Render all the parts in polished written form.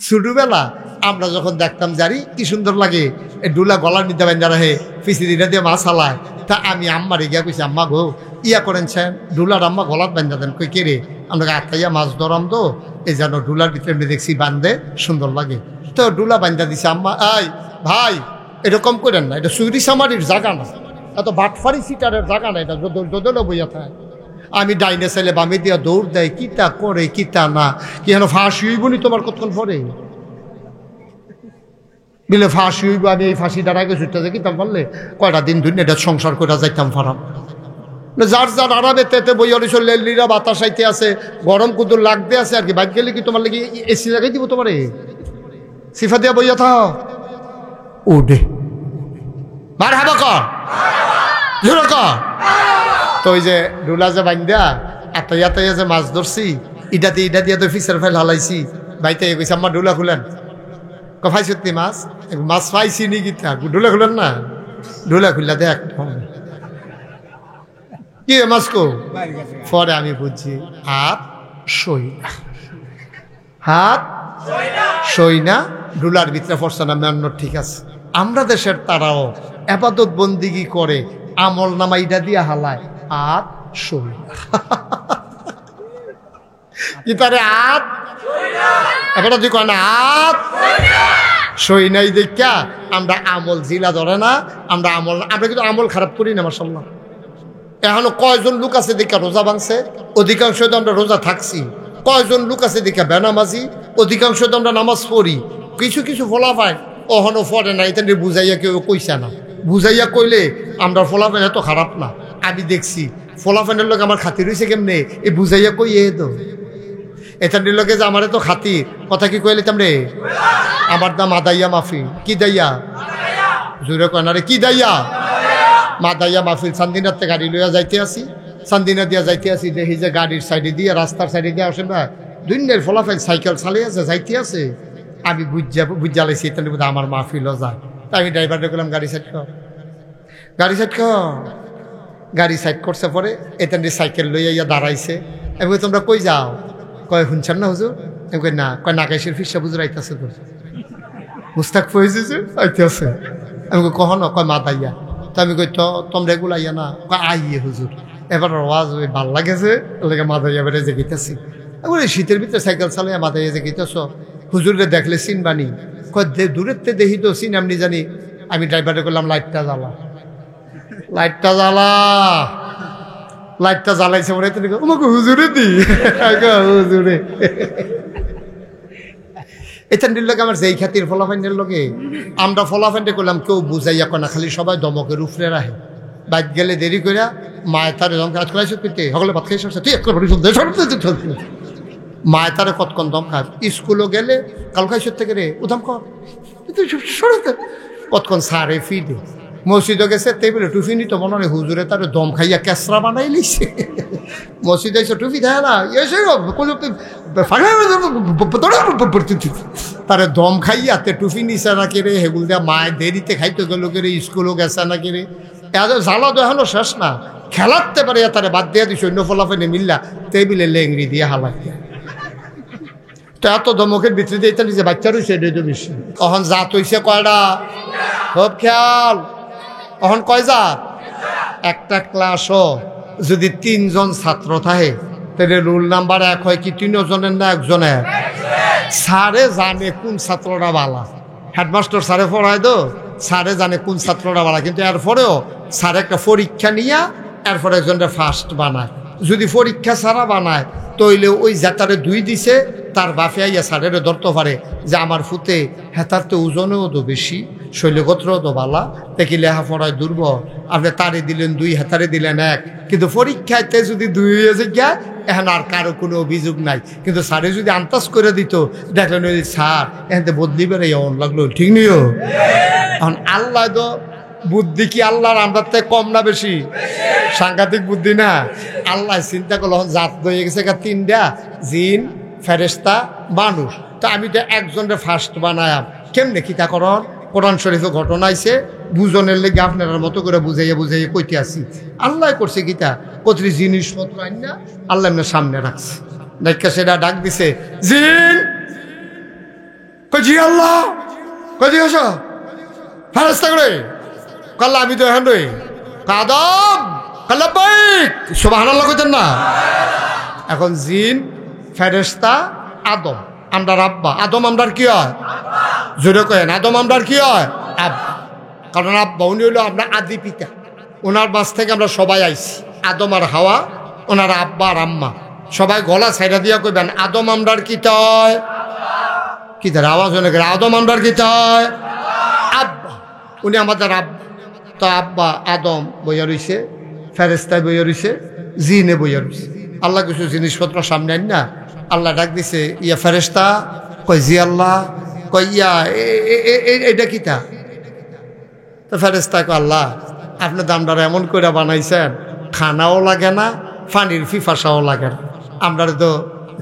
ছোটবেলা আমরা যখন দেখতাম জারি কি সুন্দর লাগে, এই ডুলা গলার নিতে পারেন যারা হে ফিসিটা দিয়ে মাছ হালায়। তা আমি আম্মারে গিয়া কইছি, আম্মা গো ইয়া করেনছেন ডুলার আম্মা গলাত বান্ধা দেন। কই কে রে? আমরা আত্মাইয়া মাছ ধরাম তো এই যেন ডুলার ভিতরে দেখছি বান্ধে সুন্দর লাগে, তো ডুলা বান্ধা দিছে। আম্মা আই ভাই এরকম করেন না, এটা চুরি সামারির জায়গা না, এত বাটফারি সিটারের জায়গা না, এটা দোদলে বইয়া থাকে। আমি ডাইনে ছেলে বামে দিয়া দৌড় দেয়, কিতা করে কিতা না, কি যেন ফাঁসি হইব নি তোমার কতক্ষণ পরে বিলে ফাঁসি হইব। আমি এই ফাঁসি দ্বারা আগে ছুটতে যাই কিতাম পারলে কয়টা দিন ধরে এটা সংসার করে যাইতাম ফারাম। যার যার আরামে তেতে বইয়া লেলিরা বাতাস আইতে আছে, গরম কুদুর লাগতে আছে আর কি। বাইক গেলে কি তোমার লাগে এসি লাগাই দিব তোমারে, সিফা দিয়া বইয়া থাও উডে মার হাবা কর জোরে কর। তো ওই যে ডুলা যে বান্ধা আতাইয়া তাইয়া যে মাছ ধরছি, ইটা দিয়ে তো ফিসের ফেল হালাইছি। ভাইতে কইছে আম্মা ডুলা খুলেন। কফাই সত্যি মাছ মাছ পাইছি নি গীতা, ডুলা খুলেন না, ডুলা খুললা দেখ কি মাছ কো। পরে আমি বুঝছি হাত সই না, হাত সই না, ডুলার ভিতরে পড়ছে না মেন্ন। ঠিক আছে, আমরা দেশের তারাও আবাদত বন্দিগি করে আমল নামা ইটা দিয়া হালায়, হাত সই না কি তারে হাত এবার তুই কয় না হাত সই নাই দেখা আমরা আমল জিলা ধরে না, আমরা কিন্তু আমল খারাপ করি না মাশাআল্লাহ। এখনো কয়জন লোক আছে দেখা রোজা ভাঙছে, অধিকাংশ তো আমরা রোজা থাকছি। কয়জন লোক আছে দেখা বেনামাজি, অধিকাংশ তো আমরা নামাজ পড়ি। কিছু কিছু ফলাফায় অহনো পড়ে না, এটা বুঝাইয়া কেউ কইছে না। বুঝাইয়া কইলে আমরা ফলাফান এত খারাপ না। আমি দেখছি ফলাফানের লোক আমার খাতির হয়েছে কেমনে, এই বুঝাইয়া কই এ তো এটার লোকে যে আমার এত খাতির কথা কি কইলে তামরে আমার দাম আদাইয়া মাফি কি দাইয়া জোরে কয় না রে কি দাইয়া মাদাইয়া মাহফিল চান্দিনাতে গাড়ি লইয়া যাইতে আসি, চান্দিনা দিয়া যাইতে আসি, দেখি যে গাড়ির সাইডে দিয়ে রাস্তার সাইডে দিয়ে আসে না দুইনের ফলাফেল সাইকেল চালিয়ে আছে যাইতে আছে। আমি বুঝা লাইছি এটা বোধ আমার মাহফিলও যায়। তাই আমি ড্রাইভারটা করলাম গাড়ি সাইড কর, গাড়ি সাইড কর। গাড়ি সাইড করছে পরে এটা সাইকেল লইয়া ইয়া দাঁড়াইছে। আমি কই তোমরা কই যাও? কয় শুনছেন না হুজুর? আমি কই না। কয় নাকাইশের ফিসা হুজুর আইতাছে তো মুস্তাক ফয়েজ আইতে আছে। আমি কই কখনো? কয় মাদাইয়া। তো আমি কই তো তোমরা এগুলো আইয়া না? আইয়ে হুজুর এবার আওয়াজ ভাল লাগেছে ওদেরকে মাদাইয়া বেড়ে যে গেতেছি। ওই শীতের ভিতরে সাইকেল চালাইয়া মাদাইয়া যে গেতেছ হুজুরে দেখলে চিন বানি। কয় দূরের তে দেখি তো চিন এমনি জানি। আমি ড্রাইভারে করলাম লাইটটা জ্বালা, লাইটটা জ্বালা, লাইটটা জ্বালাইছে মনে আমাকে হুজুরে দি হুজুরে এটা নির্লগে আমার যেই খাতির ফলাফাইনের লগে আমরা ফলাফাইনটা করলাম কেউ বুঝাইয়া কনা, খালি সবাই দমকের উপরে রাখে। বাইক গেলে দেরি করিয়া মায় তারে দম কাজ করাইছে পেতে সকলে ভাত খাই সরছে মায় তারে কতক্ষণ দম খায়। স্কুলও গেলে কাল খাইছ থেকে রে উদাম কর কতক্ষণ সারে ফি দে। মসজিদও গেছে টেবিলে টুফি নিত মনে হয় হুজুরে তার দম খাইয়া কেসরা বানাই লিছে। মসজিদে এসে টুফি দেয় না তারে দম খাইয়া তে টুফি নিছে নাকি রে, হেগুল দেয়া মায় দেরিতে খাইতে গেল কে রে, স্কুলও গেছে নাকি রে। জ্বালা দেখানো শেষ না, খেলাতে পারে তারে বাদ দিয়া দিস অন্য ফলাফেনে মিল্লা টেবিলে লেংড়ি দিয়ে হালাই। তো এত ধমকের ভিতরে দিয়ে নিজে বাচ্চা রয়েছে এটা তো বেশি। কখন জাত হইছে কয়টা খুব খেয়াল। কখন কয় জাত? একটা ক্লাসও যদি 3 জন ছাত্র থাকে তাহলে রুল নাম্বার 1 হয় কি 3 জনের না একজনের? স্যারে জানে কোন ছাত্রটা বালা, হেডমাস্টার স্যারে পড়ায় তো স্যারে জানে কোন ছাত্রটা বালা। কিন্তু এরপরেও স্যার একটা পরীক্ষা নিয়ে এরপরে একজনটা ফার্স্ট বানায়। যদি পরীক্ষা ছাড়া বানায় তইলে ওই যাতারে 2 দিছে তার বাপে আইয়া স্যারেরও ধরতে পারে যে আমার ফুতে হেতার তো ওজনেও তো বেশি, শৈলগোত্রও তো বালা, দেখি লেখাপড়ায় দুর্বল, আপনি তারে দিলেন 2 হেতারে দিলেন 1। কিন্তু পরীক্ষাতে যদি 2 হয়েছে গিয়া এখন আর কারো কোনো অভিযোগ নাই। কিন্তু স্যারে যদি আন্দাজ করে দিত দেখলেন ওই স্যার এখান বদলি বেড়ে এমন লাগলো, ঠিক নিও। এখন আল্লাহ তো বুদ্ধি কি আল্লাহর আমরার থেকে কম না বেশি? সাংঘাতিক বুদ্ধি না। আল্লাহ চিন্তা করলো জাত হয়ে গেছে 3টা জিন ফেরেশতা মানুষ, তা আমি তো একজনের ফার্স্ট বানায়াম কেমনে কিতা করন? কোরআন শরীফে ঘটনা আইছে বুঝনের লেগে আপনার মতো করে বুঝাইয়া বুঝাইয়া কইতে আসি। আল্লাহ করছে গীতা কতটি জিনিসপত্র আইন না আল্লাহ এমনি সামনে রাখছে। দেখা সেটা ডাক দিছে জিন কই জি আল্লাহ, কই জিজ্ঞাস ফেরেশতা করে কাল্লা আমি তো এখন রই আদম কাল্লা বাইক সুবহানাল্লাহ কইতেন না। এখন জিন ফেরেশতা আদম আমরার আব্বা, আদম আমরার কি হয় জোরে কয়েন, আদম আমরার কি হয় আব্বা, কারণ আব্বা উনি হইল আমরা আদি পিতা, ওনার বাস থেকে আমরা সবাই আইছি। আদম আর হাওয়া ওনার আব্বা আর আম্মা, সবাই গলা ছাইড়া দিয়া কইবেন আদম আমরার কি তয়, কি তার আওয়াজ হলে গেলে আদম আমরার কি তয় আব্বা, উনি আমাদের আব্বা। তো আব্বা আদম বইয়া রইছে, ফেরেস্তায় বইয়া রইছে, জিনে বইয়া রইছে। আল্লাহ কিছু জিনিসপত্র সামনে আন না, আল্লাহ ডাক দিছে ইয়া ফেরেস্তা, কই জি আল্লাহ, কই ইয়া এইটা কিতা। তো ফেরেস্তা কয় আল্লাহ আপনি দামদার এমন করে বানাইছেন খানাও লাগে না, পানির ফিফাসাও লাগে না। আমরা তো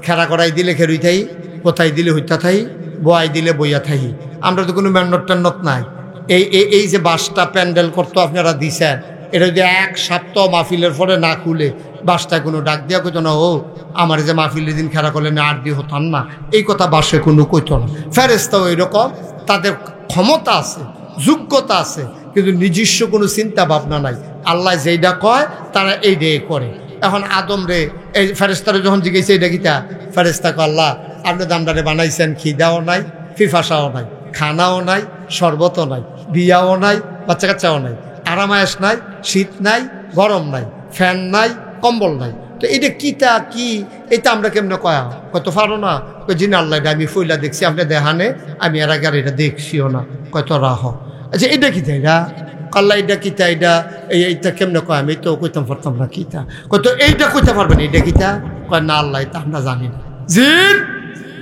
খেরা করাই দিলে খেরুই থাই, কোথায় দিলে হইতা থাই, বয়াই দিলে বইয়া থাই, আমরা তো কোনো মেন্নত টেন্নত নাই। এই যে বাসটা প্যান্ডেল করতো আপনারা দিছেন, এটা যদি এক সপ্তাহ মাহফিলের পরে না খুলে বাসটায় কোনো ডাক দিয়া কইতো না, ও আমার যে মাহফিলের দিন খেরা করলে না আর দিয়ে হতাম না, এই কথা বাসে কোনো কইতো না। ফেরেস্তাও এরকম, তাদের ক্ষমতা আছে, যোগ্যতা আছে, কিন্তু নিজস্ব কোনো চিন্তা ভাবনা নাই। আল্লাহ যেইটা কয় তারা এইটাই করে। এখন আদম রে এই ফেরেস্তারে যখন জিজ্ঞেস এইটা কিতা, ফেরেস্তা কয় আল্লাহ আপনি দামদারে বানাইছেন, খিদাও নাই, ফিফাসাও নাই, খানাও নাই, শরবতও নাই, বিয়াও নাই, বাচ্চা কাচ্চাও নাই, আরামায়াস নাই, শীত নাই, গরম নাই, ফ্যান নাই, কম্বল নাই। তো এটা কিতা কি, এটা আমরা কেমনে কয়া কত পারো না, কই জিনা আল্লাহ এটা আমি ফইলা দেখছি, আপনি দেখানে আমি এর আগে আর এটা দেখছিও না, কত রাহ। আচ্ছা এটা কিতা, এটা আল্লাহ এটা কিতা, এটা এইটা কেমনে কয়, আমি তো কইতাম পারতাম না কিতা, কত এইটা কইতে পারবেন এটা কিতা, কয় না আল্লাহ এটা আমরা জানি না। জিন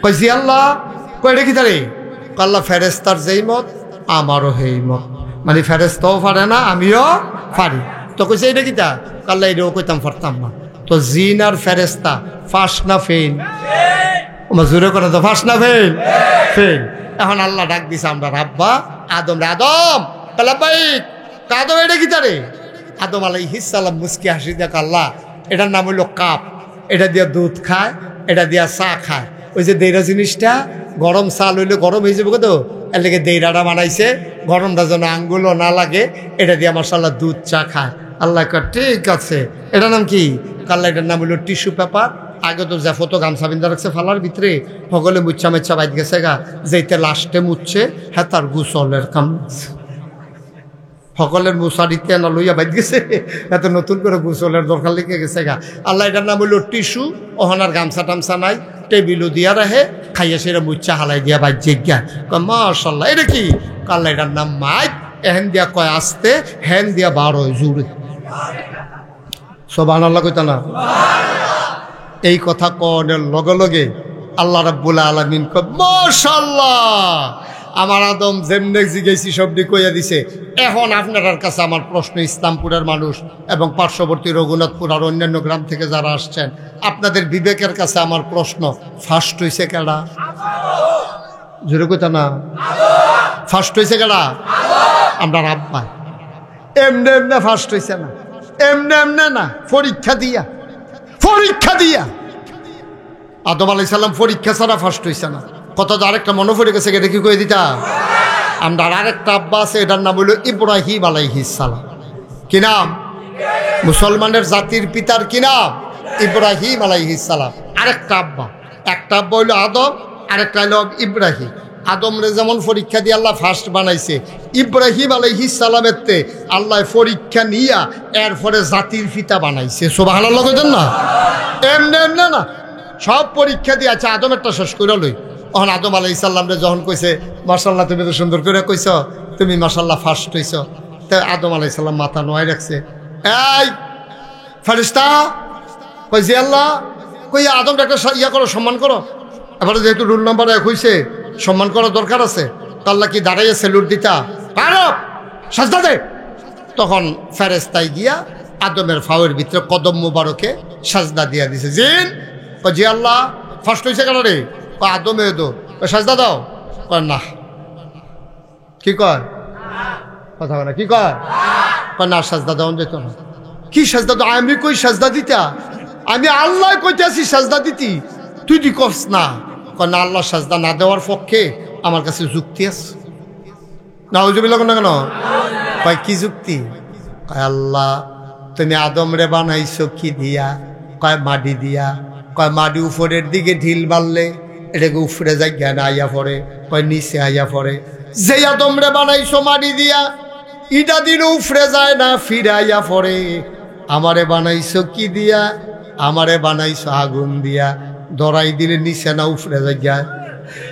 কই জি আল্লাহ, কয় এটা কিতা রে, আল্লাহ ফেরেস্তার যেই মত আমারও সেই মত, মানে ফেরেস্তাও পারে না আমিও পারি। তো কইছে এটা কিতা, আল্লাহ এটাও কইতাম পারতাম না। তো জিন আর ফেরেস্তা ফাঁস না ফেল, আমার জোরে করে তো ফাঁস না ফেল, ফেল। এখন আল্লাহ ডাক দিছে আমরা রাব্বা আদম রে, আদম কাল্লা বাইক, আদম এটা কিতা রে। আদম আলাইহিস সালাম মুস্কি হাসি দেখ, আল্লাহ এটার নাম হইল কাপ, এটা দিয়া দুধ খায়, এটা দিয়া চা খায়। ওই যে দেইরা জিনিসটা গরম চাল হইলে গরম হয়ে যাবে, তো এর লেগে দেইরাটা বানাইছে, গরমটা যেন আঙ্গুলও না লাগে, এটা দিয়ে মাশাআল্লাহ দুধ চা খায়। আল্লাহ কয় ঠিক আছে, এটার নাম কি, কাল্লা এটার নাম হইল টিস্যু পেপার। আগে তো যা ফটো গামছা বিন্দা রাখছে ফালার ভিতরে, সকলে মুচ্ছা মেচ্ছা বাইত গেছে গা, যেতে লাস্টে মুচ্ছে হ্যাঁ তার গুসলের কাম, সকলের মুসারিতে না লইয়া বাইত গেছে, এত নতুন করে গুসলের দরকার লেগে গেছে গা। আল্লাহ এটার নাম হইল টিস্যু, ওহনার গামছা টামছা নাই, টেবিলও দিয়া রাখে, খাইয়া সেরা মুচ্ছা হালাই দিয়া বাইত জিজ্ঞা, কয় মাশাআল্লাহ এটা কি, আল্লাহ এটার নাম মাইক, এহেন দিয়া কয় আসতে, হেন দিয়া বার হয় জুড়ে, সুবহানাল্লাহ কইতা না। এই কথা কনের লগে লগে আল্লাহ রাব্বুল আলামিন কয় মাশাআল্লাহ, আমার আদম যেমনে জিজ্ঞেসি সবটি কইয়া দিছে। এখন আপনার কাছে আমার প্রশ্ন, ইসলামপুরের মানুষ এবং পার্শ্ববর্তী রঘুনাথপুর আর অন্যান্য গ্রাম থেকে যারা আসছেন, আপনাদের বিবেকের কাছে আমার প্রশ্ন, ফার্স্ট হইছে কেডা, জোরে কইতা না, ফার্স্ট হইছে কেডা, আমরা আব্বা। এমনে এমনে ফার্স্ট হইছে না, এমনে এমনে না, পরীক্ষা দিয়া, পরীক্ষা দিয়া। আদম আলাইহিস সালাম পরীক্ষা ছাড়া ফার্স্ট হইছে না। কত আরেকটা মনে পড়ে গেছে, এটা কি কয়ে দিতা, আমরা আরেকটা আব্বা আছে, এটার নাম হইল ইব্রাহিম আলাইহিস সালাম। কি নাম, মুসলমানের জাতির পিতার কি নাম, ইব্রাহিম আলাইহিস সালাম। আরেকটা আব্বা, একটা আব্বা হইল আদম, আরেকটা হইল ইব্রাহিম। আদম রে যেমন পরীক্ষা দিয়ে আল্লাহ ফার্স্ট বানাইছে, ইব্রাহিম আলাইহিস সালামের তে আল্লাহ পরীক্ষা নিয়া এরপরে জাতির পিতা বানাইছে। সুবহানাল্লাহ কইতেন না, এমনে এমনে না, সব পরীক্ষা দিয়ে। আচ্ছা আদম একটা শেষ করে লই। তখন আদম আলাইহিস সালামরে যখন কইছে মাশাআল্লাহ তুমি তো সুন্দর করে কইছ, তুমি মাশাআল্লাহ ফার্স্ট হইছ, তাই আদম আলাইহিস সালাম মাথা নোয়াই রাখছে, এই ফেরেশতা, কই জি আল্লাহ, কই আদমটা একটা ইয়া করো, সম্মান করো। এবারে যেহেতু রুল নাম্বার 1 হইছে, সম্মান করার দরকার আছে। আল্লাহ কি দাঁড়াইয়া স্যালুট দিতা, পারো সাজদা দে। তখন ফেরেশতাই গিয়া আদমের ফাওয়ের ভিতরে কদম মুবারকে সাজদা দিয়া দিছে। জিন কই জি আল্লাহ, ফার্স্ট হইছে কেন রে, আদমে দো, সাজদা দাও, কয় না। কি কয়, কথা বলে কি কয়, না সাজদা দাও যেত না। কি সাজদা দাও, আমি কই সাজদা দিতা, আমি আল্লাহ কইতে আছি সাজদা দিতি, তুই দি কস না। কয় না, আল্লাহ সাজদা না দেওয়ার পক্ষে আমার কাছে যুক্তি আছে নাউজুবিল্লাহ না কেন কয় কি যুক্তি কয় আল্লাহ তুমি আদম রে বানাইছো কি দিয়া কয় মাটি দিয়া কয় মাটি উপরের দিকে ঢিল মারলে এটাকে উপরে যায় জ্ঞান আইয়া পড়ে কয় নিচে আইয়া পড়ে যে আদম রে বানাইছো মাটি দিয়া ইটা দিন উপরে যায় না ফিরে আইয়া পড়ে আমারে বানাইছো কি দিয়া আমারে বানাইছো আগুন দিয়া ধরাই দিলে নিচে না উপরে যায়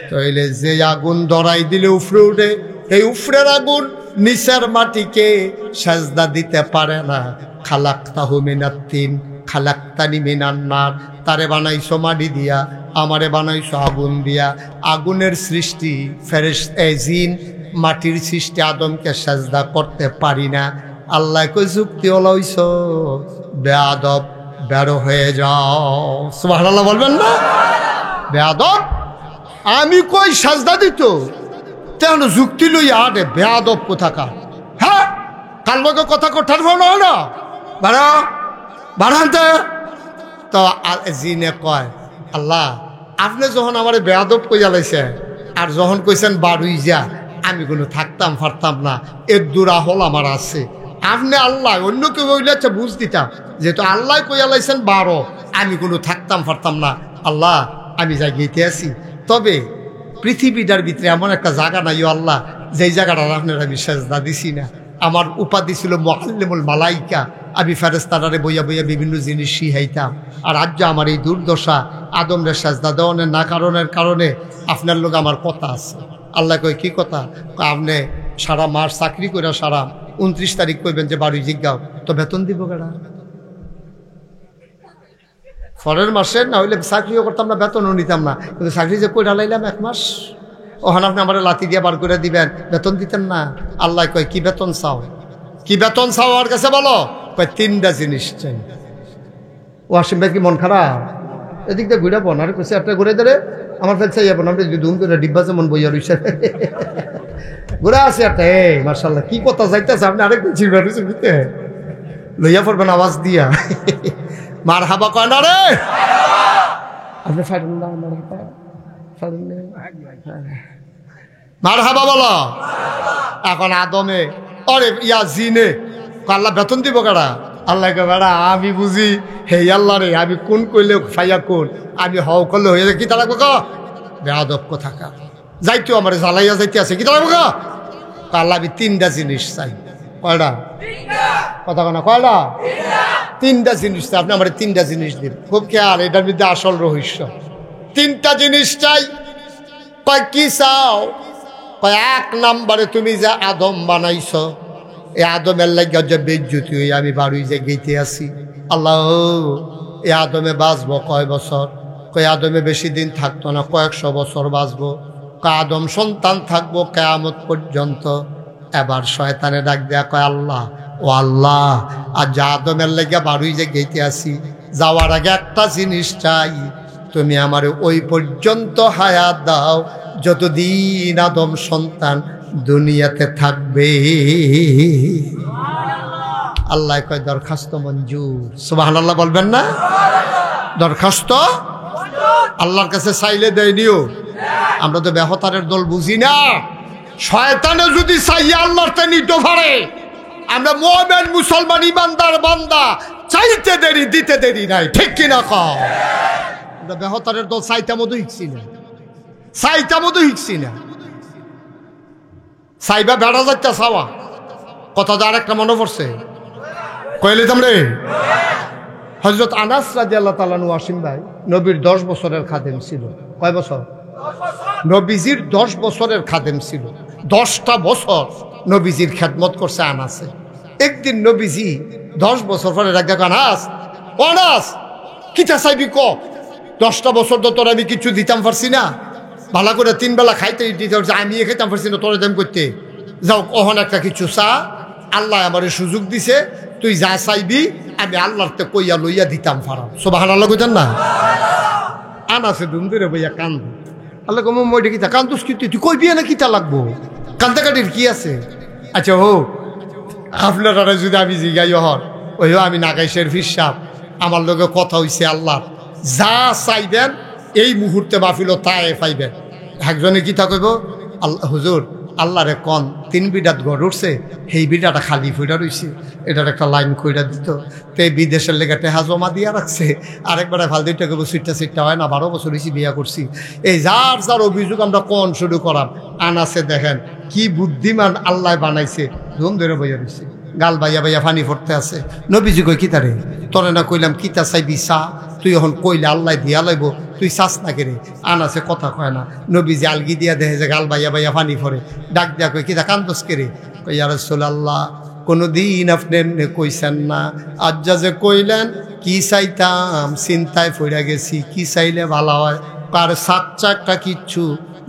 তাইলে যে আগুন ধরাই দিলে উপরে উঠে এই উপরের আগুন নিচের মাটিকে সাজদা দিতে পারে না খালাক্তাহু মিনাত্তিন খালাক্তানি মিনান নার তারে বানাইছো মাটি দিয়া আমারে বানাইছো আগুন দিয়া আগুনের সৃষ্টি জিন মাটির সৃষ্টি আদমকে সাজদা করতে পারি না আল্লাহ কই যুক্তি হলাইছ বেয়াদব বেরো হয়ে যাও সুবহানাল্লাহ বলবেন না বেয়াদব আমি কই সাজদা দিত তেন যুক্তি লই আরে বেয়াদব কোথাকার হ্যাঁ কাল লোকে কথা কোঠার না বাড়া বাড়াতে তো জিনে কয় আল্লাহ আপনি যখন আমার বেয়াদব কইয়া লাইছে আর যখন কইছেন বাড়ুই যা আমি কোনো থাকতাম পারতাম না এর দূরা হল আমার আছে আপনি আল্লাহ অন্য কেউ হইলে আচ্ছা বুঝ দিতাম যেহেতু আল্লাহ কইয়া লাইছেন 12 আমি কোনো থাকতাম পারতাম না আল্লাহ আমি যাই গেতে আছি তবে পৃথিবীটার ভিতরে এমন একটা জায়গা নাই আল্লাহ যেই জায়গাটা আপনারা আমি সাজদা দিছি না আমার উপাধি ছিল মুআল্লিমুল মালাইকা আমি ফেরেশতারে বইয়া বইয়া বিভিন্ন জিনিস শিখাইতাম আর আজ আমার এই দুর্দশা আদমরে সাজদা দেওয়ানের না কারণে আপনার লোক আমার কথা আছে আল্লাহ কয় কি কথা আপনি সারা মাস চাকরি করে সারা 29 তারিখ কইবেন যে বাড়ি জিজ্ঞাও তো বেতন দিব কেডা পরের মাসে না হইলে চাকরিও করতাম না বেতনও নিতাম না কিন্তু চাকরি যে কইরা লাইলাম 1 মাস ওখানে আপনি আমার লাথি দিয়ে বার করে দিবেন বেতন দিতেন না আল্লাহ কয় কি বেতন চাও আমার কাছে বলো কয় 3টা জিনিস চাই ওয়াসিম ভাই কি মন খারাপ এদিক দিয়ে ঘুরে বোন আর কইছে একটা ঘুরে ধরে আমার ফেলছে যাবো না আপনি ধুম করে ডিব্বা যেমন বইয়া রইছে ঘুরে আছে একটা মার্শাল্লাহ কি কথা যাইতেছে আপনি আরেকদিন চিরবার রয়েছে বুঝতে লইয়া পড়বেন আওয়াজ দিয়া মার হাবা কয় না রে আপনি ফাইলেন না মার হাবা বলো এখন আদমে অরে ইয়া জিনে আল্লাহ বেতন দিব কারা আল্লাহ কে বেড়া আমি বুঝি হে আল্লাহ রে আমি কোন কইলে ফাইয়া কোন আমি হও করলে হয়ে যায় কি তারা কা বেয়াদব কোথাকা যাইতো আমার জ্বালাইয়া যাইতে আছে কি তারা কা আল্লাহ আমি 3টা জিনিস চাই কয়টা কথা কনা কয়টা 3টা জিনিস চাই আপনি আমার 3টা জিনিস দিন খুব খেয়াল এটার মধ্যে আসল রহস্য 3টা জিনিস চাই কয় কি চাও কয় 1 নম্বরে তুমি যা আদম বানাইছ এই আদমের লাগিয়া যে বেজ্জতি হই আমি বাড়ি যে গেইতে আছি আল্লাহ এই আদমে বাঁচবো কয় বছর কয় আদমে বেশি দিন থাকতো না কয়েকশো বছর বাঁচবো কয় আদম সন্তান থাকবো কিয়ামত পর্যন্ত এবার শয়তানে ডাক দেয়া কয় আল্লাহ ও আল্লাহ আর যা আদমের লাগিয়া বাড়ি যে গেইতে আছি যাওয়ার আগে একটা জিনিস চাই তুমি আমার ওই পর্যন্ত হায়াত দাও যতদিন আদম সন্তান দুনিয়াতে থাকবে আল্লাহ কয় দরখাস্ত মঞ্জুর সুবহানাল্লাহ বলবেন না দরখাস্ত আল্লাহর কাছে চাইলে দেয়নিও আমরা তো বেহতারের দল বুঝি না শয়তানে যদি চাইয়া আল্লাহর তে নিতে পারে আমরা মুমিন মুসলমান ইমানদার বান্দা চাইতে দেরি দিতে দেরি নাই ঠিক কিনা কও আমরা বেহতারের দল চাইতে মতো হিকছি না সাইবা বেড়া যাচ্ছে চাওয়া কথা আর একটা মনে পড়ছে কইলে তোমরে হযরত আনাস রাদিয়াল্লাহু তাআলা আনহু ওয়াসিম ভাই নবীর 10 বছরের খাদেম ছিল কয় বছর নবীজির 10 বছরের খাদেম ছিল 10টা বছর নবীজির খেদমত করছে আনাসে একদিন নবীজি 10 বছর পরে রাখা আনাস কিটা চাইবি ক 10টা বছর তো তোর আমি কিছু দিতাম পারছি না ভালো করে 3 বেলা খাইতে দিতে আমি খাইতাম পারছি না তোর দাম করতে যাও কখন একটা কিছু চা আল্লাহ আমার সুযোগ দিছে তুই যা চাইবি আমি আল্লাহতে কইয়া লইয়া দিতাম ফারাম সুবহানাল্লাহ কইতেন না আনাসে দুম ধরে বইয়া কান্দ আল্লাহ কম মই কিতা কান্দুস কি তুই কইবি না কিতা লাগবো কান্দাকাটির কি আছে আচ্ছা হো আপনারা যদি আমি জিগাই হর ওই আমি নাগাইশের ফিসাব আমার লগে কথা হইছে আল্লাহ যা চাইবেন এই মুহূর্তে মাহফিল তাই পাইবেন একজনে কি তা কইব আল্লাহ হুজুর আল্লাহরে কন 3 বিঘাত ঘর উঠছে, সেই বিঘাটা খালি ফুটা রয়েছে, এটার একটা লাইন কইরা দিত। তো এই বিদেশের লেগে টেহা জমা দিয়া রাখছে, আরেকবারে ফাল 2 টাকা সিটটা হয় না, 12 বছর হয়েছি বিয়া করছি। এই যার যার অভিযোগ আমরা কন শুরু করাম, আনাছে দেখেন কি বুদ্ধিমান আল্লাহ বানাইছে, ধুম ধরে বইয়া রয়েছে, গাল বাইয়া বাইয়া ফানি পড়তে আছে। নবীজি কই কিতারে তোরে না কইলাম কিতা চাইবি চা, তুই এখন কইলে আল্লাহ দিয়া লাইব, তুই চাস না কেরে, আনাছে কথা কয় না। নবীজি আলগি দিয়া দেখে যে গাল বাইয়া বাইয়া ফানি পড়ে, ডাক দিয়া কই কিতা কান্দস কেরে, কই ইয়া রাসূলুল্লাহ কোনোদিন আপনি এমনি কইছেন না, আজ্জা যে কইলেন কি চাইতাম চিন্তায় পড়ে গেছি, কি চাইলে ভালো হয়, কার সাচ্চা একটা কিচ্ছু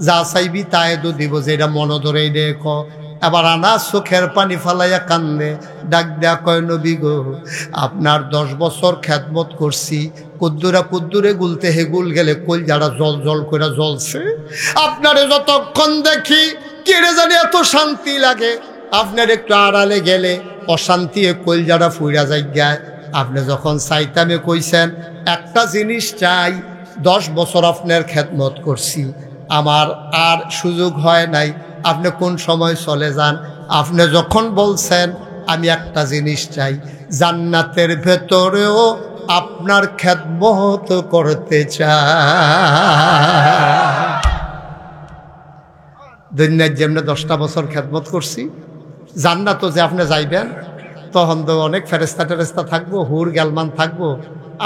যা চাইবি তাই তো দিব, যেটা মনে ধরে দেখ। এবার আনাস চোখের পানি ফালাইয়া কান্দে, ডাক দেয়া কয় নবী গো আপনার 10 বছর খেদমত করছি, কুদ্দুরে গুলতে হে গুল গেলে কই যারা জল জল করে জ্বলছে, আপনারে যতক্ষণ দেখি কেড়ে জানি এত শান্তি লাগে, আপনার একটু আড়ালে গেলে অশান্তি কইল যারা ফুইরা যাই গায়। আপনি যখন চাইতামে কইছেন একটা জিনিস চাই, 10 বছর আপনার খেদমত করছি, আমার আর সুযোগ হয় নাই, আপনি কোন সময় চলে যান, আপনি যখন বলছেন আমি একটা জিনিস চাই, জান্নাতের ভেতরেও আপনার খেদমত করতে চাই। দুনিয়ার যেমনি 10টা বছর খেদমত করছি, জান্নাতও যে আপনি যাইবেন তখন তো অনেক ফেরেস্তা টেরেস্তা থাকবো, হুর গ্যালমান থাকবো,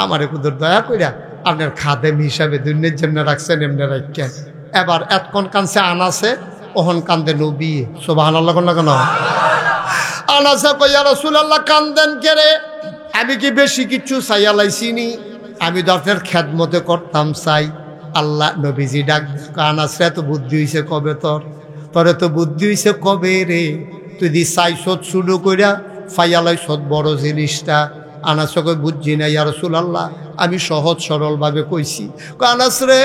আমার কুদুর দয়া কইরা আপনার খাদেম হিসাবে দুনিয়ার যেমনি রাখছেন এমনি রাখেন। এবার এতক্ষণ কানছে আনাসে, ওহন কান্দে নবী, সুবহানাল্লাহ কোন কেন আনাসে কই ইয়া রাসূলুল্লাহ কান্দেন কেরে, আমি কি বেশি কিছু চাইয়া লাইছিনি, আমি তো আপনার খেদমতে করতাম চাই। আল্লাহ নবীজি ডাক, আনাসে তো বুদ্ধি হইছে কবে, তোরে তো বুদ্ধি হইছে কবে রে, তুই দি চাইছত শুরু কইরা ফাইয়ালাইছত বড় জিনিসটা। আনাস কই বুঝছি না ইয়া রাসূলুল্লাহ, আমি সহজ সরলভাবে কইছি। আনাস রে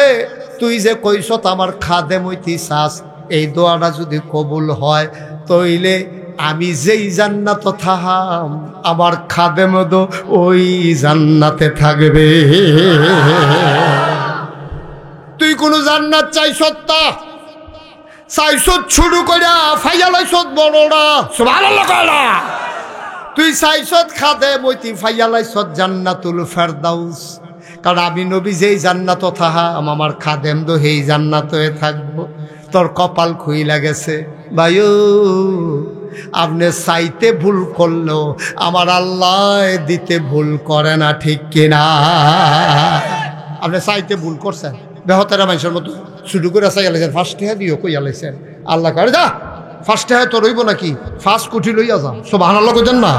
তুই যে কইছত আমার খাদেম হইতে চাস, এই দোয়াটা যদি কবুল হয় তইলে আমি যেই জান্নাত থাহাম আমার খাদেম তো ওই জান্নাতে থাকবে। তুই কোন জান্নাত চাইছত তা চাইছত শুরু কইরা ফাইয়ালাইছত বড়রা, সুবহানাল্লাহ কইরা তুই চাইছত খাদেম হইতে ফাইয়ালাইছত জান্নাতুল ফেরদাউস। কারণ আমি নবী যেই জান্নাত থাহাম আমার খাদেম তো সেই জান্নাতে থাকবো। তোর কপাল খুইলা গেছে ভাইও, আপনি চাইতে ভুল করলেও আমার আল্লাহ দিতে ভুল করে না, ঠিক কিনা? আপনি চাইতে ভুল করছেন, বেহতারা মানুষের মতো শুরু করে চাই আলাইছেন, ফার্স্ট হ্যাঁ দিও কই আলাইছেন, আল্লাহ করে যা ফার্স্ট হ্যাঁ তো রইব নাকি, ফার্স্ট কুঠি লইয়া যা, সুবহানাল্লাহ কইতেন না?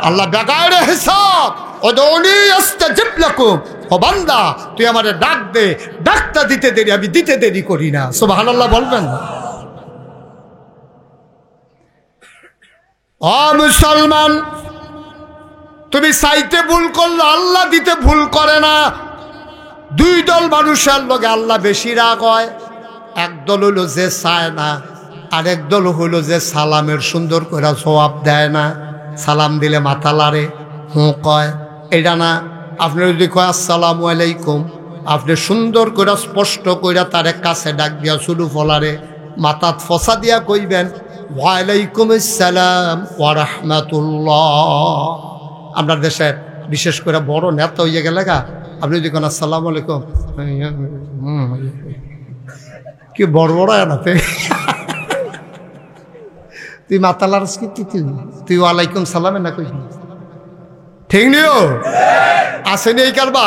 আল্লাহ বেগাইরে হিসাব ওদউনি আস্তাজিব লাকুম, ও বান্দা তুই আমারে ডাক দে, ডাকটা দিতে দেরি আমি দিতে দেরি করি না, সুবহানাল্লাহ বলবেন না? ও মুসলমান, তুমি চাইতে ভুল করলে আল্লাহ দিতে ভুল করে না। 2 দল মানুষের লগে আল্লাহ বেশি রাগ হয়, একদল হইল যে চায় না, আরেক দল হইল যে সালামের সুন্দর করে জবাব দেয় না, সালাম দিলে মাথা লাড়ে, হুঁ কয়, এটা না। আপনি যদি কয় আসসালামু আলাইকুম, আপনি সুন্দর করে স্পষ্ট করে তারে কাছে ডাক দিয়া শুরু ফলারে মাথাত ফসা দিয়া কইবেন ওয়ালাইকুম আসসালাম ওয়া রাহমাতুল্লাহ। আমরা দেশের বিশেষ করে বড় নেতা হইয়া গেলে গা, আপনি যদি কোন আসসালামু আলাইকুম, কি বড় বড় এনাতে তুই মাথা লাড়স কি, তুই ওয়ালাইকুম সালামে না কইস, ঠিক নিও আসেনি এই কারবা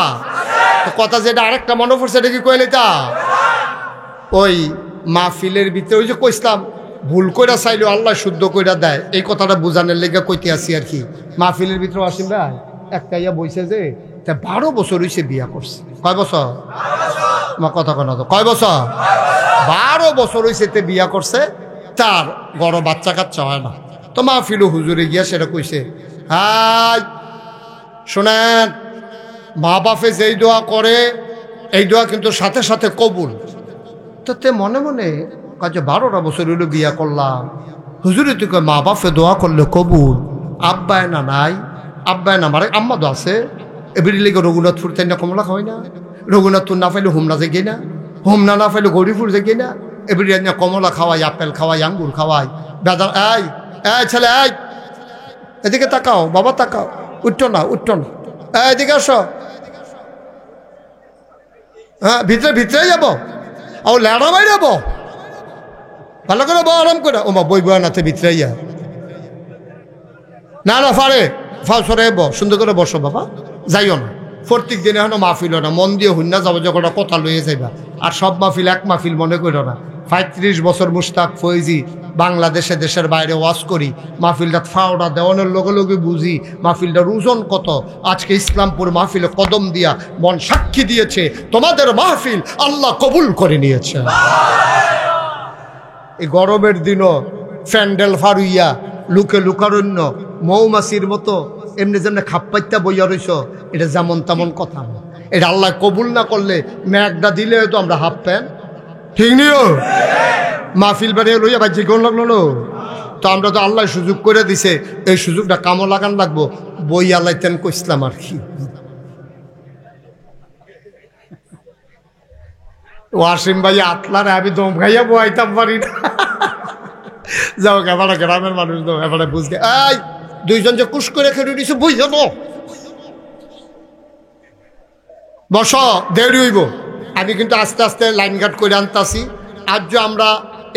কথা। যেটা আরেকটা মনে পড়ছে, এটা কি কইলে তা ওই মাহফিলের ভিতরে ওই যে কইসলাম ভুল কইরা চাইলেও আল্লাহ শুদ্ধ কইরা দেয়, এই কথাটা বুঝানোর লেগে কইতে আসি আর কি। মাহফিলের ভিতরে আসিম ভাই একটা ইয়া বইছে যে 12 বছর হইছে বিয়া করছে। কয় বছর? আমার কথা কেন তো, কয় বছর? 12 বছর হইছে তে বিয়া করছে, তার বড় বাচ্চা কাচ্চা হয় না। তো মাহফিল হুজুরে গিয়া সেটা কইছে, হাই শোনেন, মা বাপে যেই দোয়া করে এই দোয়া কিন্তু সাথে সাথে কবুল। তাতে মনে মনে কাজে 12টা বছর হইল বিয়া করলাম, হুজুরে তুই মা বাপে দোয়া করলে কবুল, আব্বায় না নাই, আব্বায় না মারে আম্মা তো আছে, এবারে লেগে রঘুনাথপুর তাই না কমলা হয় না, রঘুনাথপুর না পাইলে হুমনা যে গিয়ে না, হুমনা না পাইলে গৌরীপুর যে গিয়ে না, এবারে কমলা খাওয়াই, আপেল খাওয়াই, আঙ্গুর খাওয়াই, বেদানা। এই ছেলে, এই এদিকে তাকাও, বাবা তাকাও, উঠো না, উঠো না, এদিকে আসো। হ্যাঁ, ভিতরে যাবো, ও ল্যাড়া মাই যাবো, ভালো করে বউ, আরাম করে। ও মা বই বয় নাতে ভিতরে ইয়া না ফারে সরে সুন্দর করে বসো বাবা, যাইও না। প্রত্যেক দিনে এখনো মাহফিল না, মন দিয়ে হুন্না যাবো, যখন কথা লইয়ে যাইবা। আর সব মাহফিল এক মাহফিল মনে করো না। 35 বছর মুশতাক ফৈজি বাংলাদেশে, দেশের বাইরে ওয়াজ করি। মাহফিলটা ফাওড়া দেওয়ানোর লগে লগে বুঝি মাহফিলটার ওজন কত। আজকে ইসলামপুর মাহফিলে কদম দিয়া মন সাক্ষী দিয়েছে, তোমাদের মাহফিল আল্লাহ কবুল করে নিয়েছে। এই গরমের দিনও ফ্যান্ডেল ফারুইয়া লুকে লুকারণ্য মৌমাছির মতো এমনি যেমনি খাপ্পাইত্যা বইয়া রইছ, এটা যেমন তেমন কথা না। এটা আল্লাহ কবুল না করলে ম্যাগটা দিলে হয়তো আমরা হাফ প্যান, ঠিক নিও মাহফিল বানিয়ে লইয়া বাজি কোন লাগলো। তো আমরা তো আল্লাহ সুযোগ করে দিছে, এই সুযোগটা কামো লাগান লাগবো। বই আল্লাহতেন কইসলাম আর কি। ওয়াসিম ভাই আতলারে আমি দম খাইয়া বইতাম পারি না। যাও এবারে গ্রামের মানুষ দাও, এবারে বুঝবে। এই দুইজন যে কুশ করে খেলে দিছে, বই যাবো, বস, দেরি হইব। আমি কিন্তু আস্তে আস্তে লাইন গার্ড করে আনতাছি। আজ যে আমরা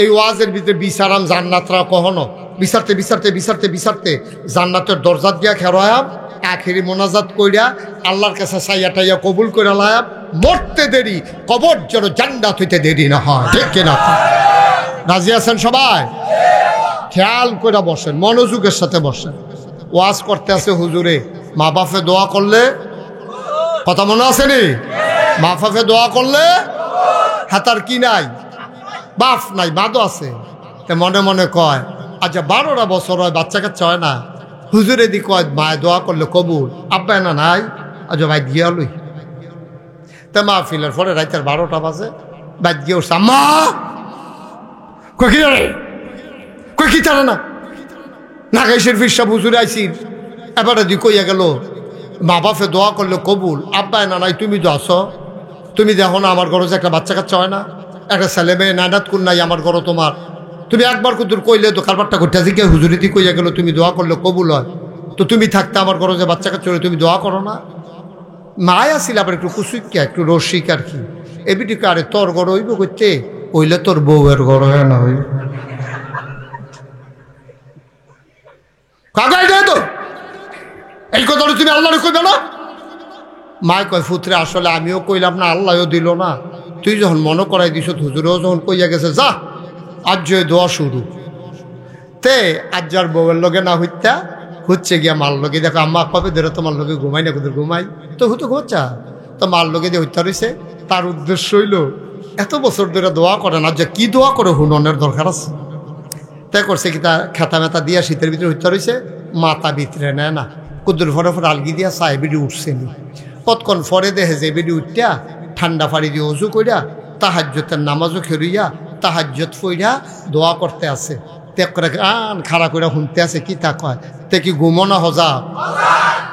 এই ওয়াজের ভিতরে বিচারাম জান্নাতরা কখনো বিচারতে বিচারতে বিচারতে বিচারতে জান্নাতের দরজা দিয়া খেরোয়াম, আখেরি মোনাজাত কইরা আল্লাহর কাছে সাইয়া টাইয়া কবুল করে লায়াম। মরতে দেরি, কবর যেন জান্নাত হইতে দেরি না হয়, ঠিক কিনা? রাজি আছেন সবাই? খেয়াল করে বসেন, মনোযোগের সাথে বসেন। ওয়াজ করতে আছে হুজুরে, মা বাপে দোয়া করলে, কথা মনে আসেনি? মা বাপে দোয়া করলে হাতার কি নাই, বাপ নাই, বাদও আছে। মনে মনে কয়, আচ্ছা 12টা বছর হয়, বাচ্চা কাচ্চা হয় না, হুজুরে দি কয় মায় দোয়া করলে কবুল, আব্বা না নাই, আচ্ছা ভাই গিয়া লই। তা মাহফিলের পরে রাতের 12টা বাজে, বাইক গিয়ে উঠছে, আম্মা কই কি রে, কই কি তারা না নাগাইশের ফিরসা হুজুরে আইসি। এবারে দি কইয়া গেল, মা বাপে দোয়া করলে কবুল, আব্বা না নাই, তুমি তো আসো, তুমি দেখো না আমার ঘরে যে একটা বাচ্চা কাচ্চা হয় না, একটা ছেলে মেয়ে নানাত কোন নাই আমার ঘরে তোমার, তুমি একবার কুতুর কইলে তো কারবারটা করতে আসি কে হুজুরিতি কইয়া গেল তুমি দোয়া করলে কবুল হয়, তো তুমি থাকতে আমার ঘরে যে বাচ্চা কাচ্চা তুমি দোয়া করো না। মায়া ছিল আবার একটু কুসুইকা, একটু রসিক আর কি। এবিটিকে আরে তোর ঘর হইব করতে, হইলে তোর বউয়ের ঘর হয় না হইব কাগাই দেয় তো, এই কথাটা তুমি আল্লাহরে কইবে না? মায় কয় ফুতরে আসলে আমিও কইলাম না, আল্লাহও দিল না, তুই যখন মনে করাই দিস, হুজুরেও যখন কইয়া গেছে, যা আজ দোয়া শুরু। তে আজ যার বউয়ের লগে না হইতা হচ্ছে গিয়া মার লগে, দেখো আম্মা কবে ধরে তোমার লগে ঘুমাই না, কোথাও ঘুমাই তো হুতো ঘুমা, তো মার লগে দিয়ে হত্যা রয়েছে। তার উদ্দেশ্য হইল এত বছর ধরে দোয়া করে না, যে কি দোয়া করে হুননের দরকার আছে। তাই করছে কি, তা খেতা মেতা দিয়া শীতের ভিতরে হত্যা রয়েছে, মাথা ভিতরে নেয় না, কুদ্দুর ফরে ফরে আলগি দিয়া চায় বেডি উঠছে নি। কতক্ষণ ফরে দেখে যে বেডি উঠটা ঠান্ডা পানি দিয়ে অজু কইরা তাহাজ্জতের নামাজও খেরুইয়া তাহাজ্জত ফইরা দোয়া করতে আছে। ত্যাগ করে খাড়া করে শুনতে আছে, কি তা কয়, তে কি ঘুমনা হজা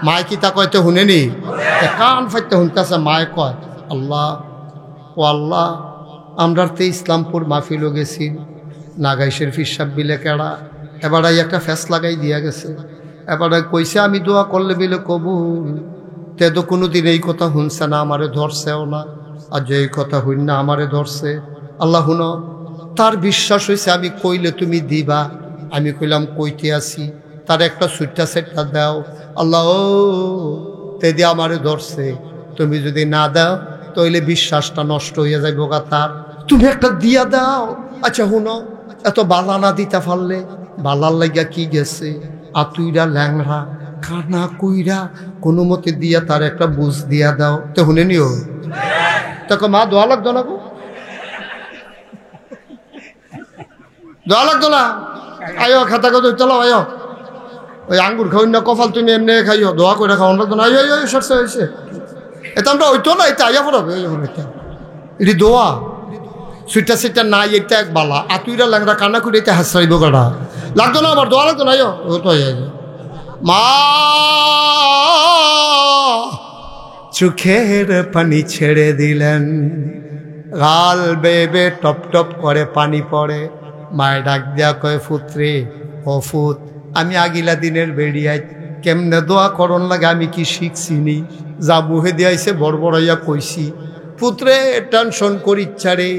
মায় কি তা কয়, তে শুনেনি, কান ফাইতে শুনতে আছে। মায় কয়, আল্লাহ ও আল্লাহ, আমরা তে ইসলামপুর মাহফিলও গেছি, নাগাইশের ফিরসাব বিলে কেড়া, এবার একটা ফ্যাস লাগাই দিয়া গেছে, এবার কইছে আমি দোয়া করলে বিলে কবুল, তে তো কোনোদিন এই কথা শুনছে না, আমারে ধরছেও না, আর যে এই কথা হইন না আমারে ধরছে। আল্লাহ হুনো, তার বিশ্বাস হয়েছে আমি কইলে তুমি দিবা, আমি কইলাম কইতে আসি, তার একটা সুইটটা সেটটা দাও। আল্লাহ ও তে দিয়ে আমারে ধরছে, তুমি যদি না দাও তাইলে বিশ্বাসটা নষ্ট হইয়া যাইব গা তার, তুমি একটা দিয়া দাও। আচ্ছা হুনো, এত বালা না দিতে পারলে, বালার লাগিয়া কি গেছে, আতুইরা ল্যাংরা কানা কইরা কোনো মতে দিয়া তার একটা বুঝ দিয়া দাও। তো শুনে নিও, তাকে মা দোয়া লাগতো না, গো দোয়া লাগতো না, আয়ো খাতা কত চালাও, আয়ো ওই আঙ্গুর খাওয়াই না, কফাল তুমি এমনি খাইও, দোয়া করে খাওয়ান লাগতো না, আয়ো সরষে হয়েছে, এটা আমরা হইতো না, এটা আইয়া পড়াবে, এটি দোয়া সুইটা সেটা নাই, এটা এক বালা, আতুইরা ল্যাংরা কানা করে এটা হাসরাইব গাড়া লাগতো না, আমার দোয়া লাগতো না, আয়ো ও তো মা চোখের পানি ছেড়ে দিলেন, গাল বেবে টপ টপ করে পানি পড়ে। মায়ে ডাক দিয়া কয় পুত্রে, ও ফুত, আমি আগিলা দিনের বেড়িয়াই কেমনে দোয়া করন লাগে আমি কি শিখছিনি, যা বুহে দিয়াইছে বড়বড়াইয়া কইছি। পুত্রে টেনশন করিচ্ছা রে,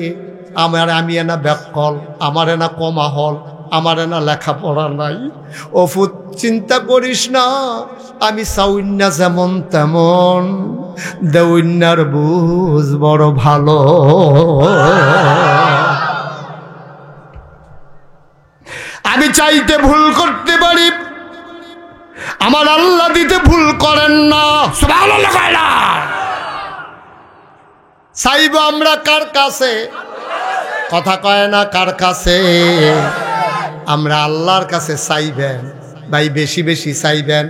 আমি এনা ব্যাকল, আমার এনা কমা হল, আমার এনা লেখাপড়া নাই। ও ফুত চিন্তা করিস না, আমি চাউন্না যেমন তেমন, দেউন্যার বুঝ বড় ভালো। আমি চাইতে ভুল করতে পারি, আমার আল্লাহ দিতে ভুল করেন না। সুবহানাল্লাহ কয় না? চাইব আমরা কার কাছে? কথা কয় না কার কাছে? আমরা আল্লাহর কাছে চাইবেন ভাই, বেশি বেশি চাইবেন,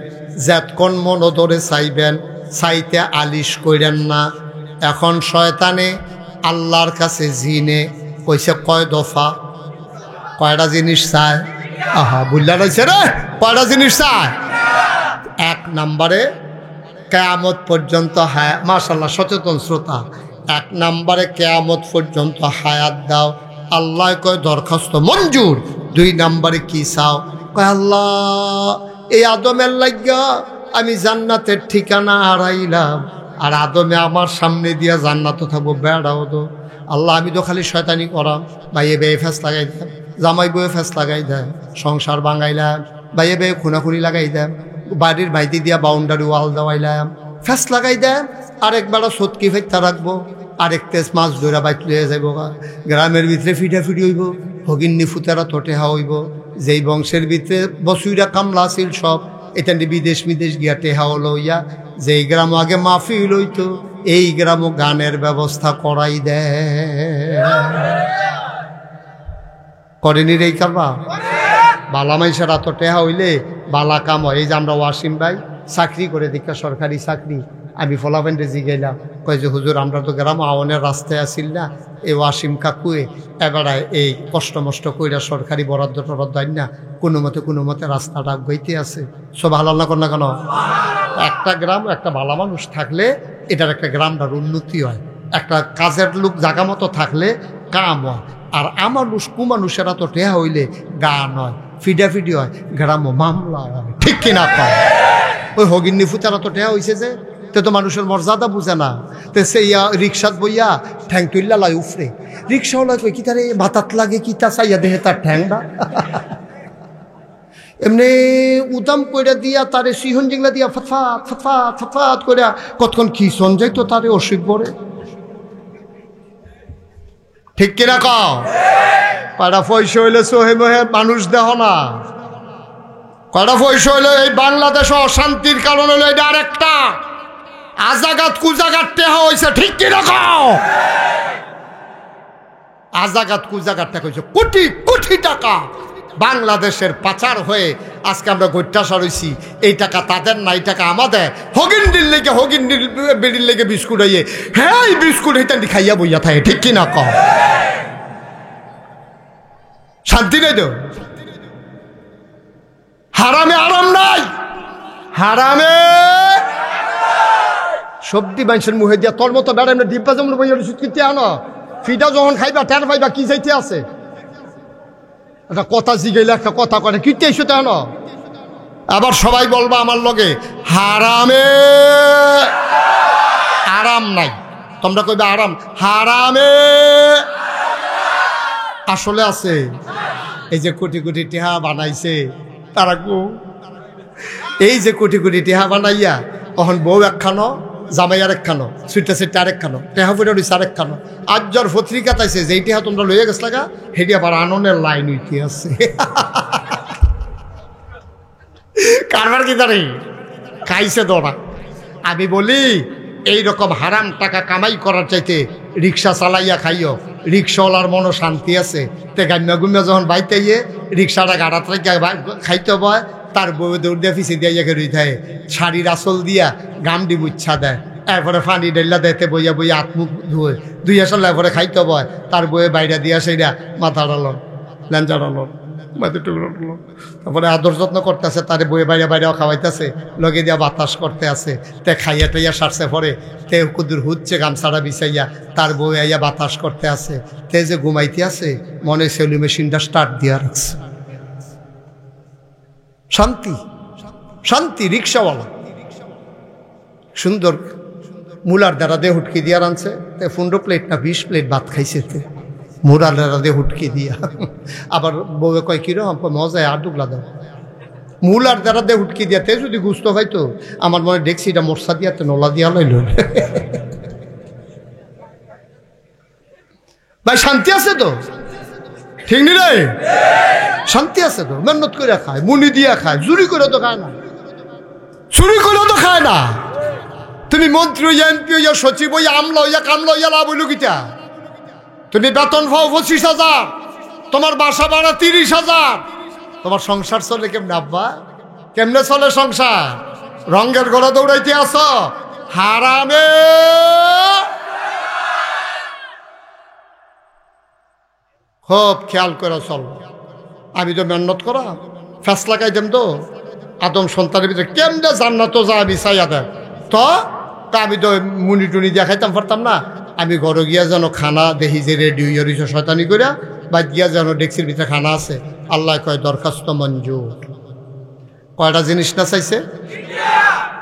যেতক্ষণ মন ধরে চাইবেন, চাইতে আলিশ কইরেন না। এখন শয়তানে আল্লাহর কাছে জিনে কইছে কয় দফা, কয়টা জিনিস চায়? আহা বুঝলা রয়েছে রে, কয়টা জিনিস চায়? 1 নম্বরে কিয়ামত পর্যন্ত হায়াত। মাশাআল্লাহ সচেতন শ্রোতা। 1 নম্বরে কিয়ামত পর্যন্ত হায়াত দাও। আল্লাহ কয় দরখাস্ত মঞ্জুর। 2 নম্বরে কি চাও? কয় আল্লাহ এই আদমের লাগিয়া আমি জান্নাতের ঠিকানা হারাইলাম, আর আদমে আমার সামনে দিয়া জান্নাতও থাকবো, বেড়াও তো। আল্লাহ আমি তো খালি শয়তানি করাম, ভাইয়ে বেয়ে ফেস লাগাই দেন, জামাই বয়ে ফেস লাগাই দেন, সংসার ভাঙাইলাম, ভাইয়ে বেয়ে খুনাখুনি লাগাই দেন, বাড়ির বাইতে দিয়া বাউন্ডারি ওয়াল দেওয়াইলাম, ফেস লাগাই দেন, আরেকবার সৎকি ফেরতা রাখবো, আরেক তেজ মাছ ধরা বাইক লইয়া যাইব। গ্রামের ভিতরে ফিটাফিটি হইব, হগিন্নি ফুতেরা তোটেহা হইব। যেই বংশের ভিতরে বসুইরা কামলা আছিল সব এটা বিদেশ গিয়া টেহা লইয়া, যেই গ্রাম আগে মাহফিল হইতো এই গ্রামও গানের ব্যবস্থা করাই দেয়। করেনি রে কারবা? বালা মাইসেরা তো টেহা হইলে বালা কাম হয়। এই যে আমরা ওয়াসিম ভাই চাকরি করে দীক্ষা, সরকারি চাকরি, আমি ফলাফেন্ডে জিগাইলাম, কয় যে হুজুর আমরা তো গ্রাম আওয়ানের রাস্তায় আসিল না, এই ওয়াসিম কাকুয়ে এবারে এই কষ্ট মষ্ট কইরা সরকারি বরাদ্দ টরাদ্দ না কোনো মতে রাস্তাটা গইতে আছে। সব ভালো না কর না কেন? একটা গ্রাম একটা ভালো মানুষ থাকলে এটার একটা গ্রামটার উন্নতি হয়, একটা কাজের লোক জাগা মতো থাকলে কাম হয়। আর আমার কুমানুষেরা তো টেহা হইলে গান হয়, ফিডাফিডি হয়, গ্রামও মামলা হয়, ঠিক কিনা কয়? ওই হগিন্নি ফুতারা তো টেহা হয়েছে যে, তো মানুষের মর্যাদা বুঝে না। তো সেই রিক্সাত বইয়া ঠ্যাং তুললা লাই উফরে, রিক্সাওয়ালা কই কি তারে বাতাত লাগে কি তা চাইয়া দেহে তার ঠ্যাংটা এমনি উদাম কইরা দিয়া তারে সিহন জিংলা দিয়া ফতফাত ফতফাত ফতফাত কইরা কতক্ষণ কি সঞ্জয় তো তারে অসুখ পড়ে, ঠিক কিনা কও? কয়টা পয়সা হইলে সোহে মোহে মানুষ দেহ না, কয়টা পয়সা হইলে এই বাংলাদেশ অশান্তির কারণ হইলো এটা আরেকটা আজাগাত কুজাগাত টেহা হয়েছে, ঠিক কিনা কও? আজাগাত কুজাগাতটা কইছে কোটি কোটি টাকা বাংলাদেশের পাচার হয়ে আজকে আমরা গৈটাসা রয়েছি। এই টাকা তাদের না, এই টাকা আমাদের। হগিন্ডির লেগে হগিন্ডির বেড়ির লেগে বিস্কুট হইয়ে, হ্যাঁ এই বিস্কুট হইতে খাইয়া বইয়া থাকে, ঠিক কিনা কও? শান্তি নেই তো, হারামে আরাম নাই, হারামে সবজি মানুষের মুহে দিয়া তোর মতো বেড়া এমনি ডিব্বা যেমন বইয়া সুতকিতে আনো, ফিটা যখন খাইবা টের পাইবা কি যাইতে আছে। একটা কথা জিগাইলে একটা কথা করে কিতে এসো তেন, আবার সবাই বলবা আমার লগে হারামে আরাম নাই, তোমরা কইবা আরাম, হারামে আসলে আছে। এই যে কোটি কোটি টেহা বানাইছে তারা, এই যে কোটি কোটি টেহা বানাইয়া তখন বউ একখানো, জামাই আর একখানো, সুইটা সেটা আরেকখানো, টেহা ফুটে রয়েছে আরেকখানো। আজ যার পত্রিকা তাইছে যেই টেহা তোমরা লইয়া গেছ লাগা হেঁটে আবার আননের লাইন উঠে আছে। কারবার কি জানি খাইছে দৌড়া। আমি বলি এইরকম হারাম টাকা কামাই করার চাইতে রিক্সা চালাইয়া খাইও, রিক্সাওয়ালার মনও শান্তি আছে। তে গাম্যা গুম্যা যখন বাইতে গিয়ে রিক্সাটা গাড়াত খাইতে বয়, তার বউ দৌড় দিয়ে ফিসে দিয়ে রই থাকে, শাড়ির আসল দিয়া গামডি বুচ্ছা দেয়, এরপরে ফানি ডেল্লা দেতে বইয়া বইয়া আত্মুখ ধুয়ে দুই আসল এরপরে খাইতে বয়, তার বইয়ে বাইরে দিয়া সেইটা মাথা ডালন ল্যাঞ্চা ডালন মাটির টুকরো উঠলো। তারপরে আদর যত্ন করতেছে, তারে বইয়ে বাইরে বাইরেও খাওয়াইতেছে, লগে দিয়া বাতাস করতে আছে। তে খাইয়া টাইয়া সারছে, পরে তে কুদুর হুচ্ছে গামছাড়া বিছাইয়া তার বই আইয়া বাতাস করতে আছে। তে যে ঘুমাইতে আছে, মনে সেলু মেশিনটা স্টার্ট দিয়া রাখছে। শান্তি শান্তি। রিক্সাওয়ালা সুন্দর মুলার দ্বারা দিয়ে হুটকি দিয়া রানছে। 15 প্লেট না 20 প্লেট ভাত খাইছে তে মুলার দ্বারা দিয়ে হুটকি দিয়া। আবার বউয়ে কয় কিরম মজায় আর ডুবলা দাও। মুলার দ্বারা দিয়ে হুটকি দিয়া তে যদি গুস্ত খাইতো, আমার মনে ডেক্সিটা মশা দিয়া তে নলা দিয়া লইল। ভাই শান্তি আছে তো, ঠিক নি রে? শান্তি আছে তো। মেহনত করে খায়, মুনি দিয়া খায়, চুরি করে তো খায় না, চুরি করে তো খায় না। তুমি মন্ত্রী হইয়া, এমপি হইয়া, সচিব হইয়া, আমলা হইয়া, কামলা হইয়া লাভ হইল কিটা? তুমি বেতন পাও 25,000, তোমার বাসা ভাড়া 30,000, তোমার সংসার চলে কেমনে আব্বা? কেমনে চলে সংসার? রঙের ঘোড়া দৌড়াইতে আস হারামে। খুব খেয়াল করে চল। আমি তো মেহনত করা ফ্যাস লাগাই দেম তো আদম সন্তানের ভিতরে কেমনে জান্নাত যা আমি চাইয়া দেয় তো। আমি তো মুনি টুনি দিয়া খাইতাম পারতাম না। আমি ঘরে গিয়া যেন খানা দেখি যে রেডি হইয়া রইছে শয়তানি করিয়া, বাদ গিয়া যেন ডেক্সির ভিতরে খানা আছে। আল্লাহ কয় দরখাস্ত মঞ্জুর। কয়টা জিনিস না চাইছে?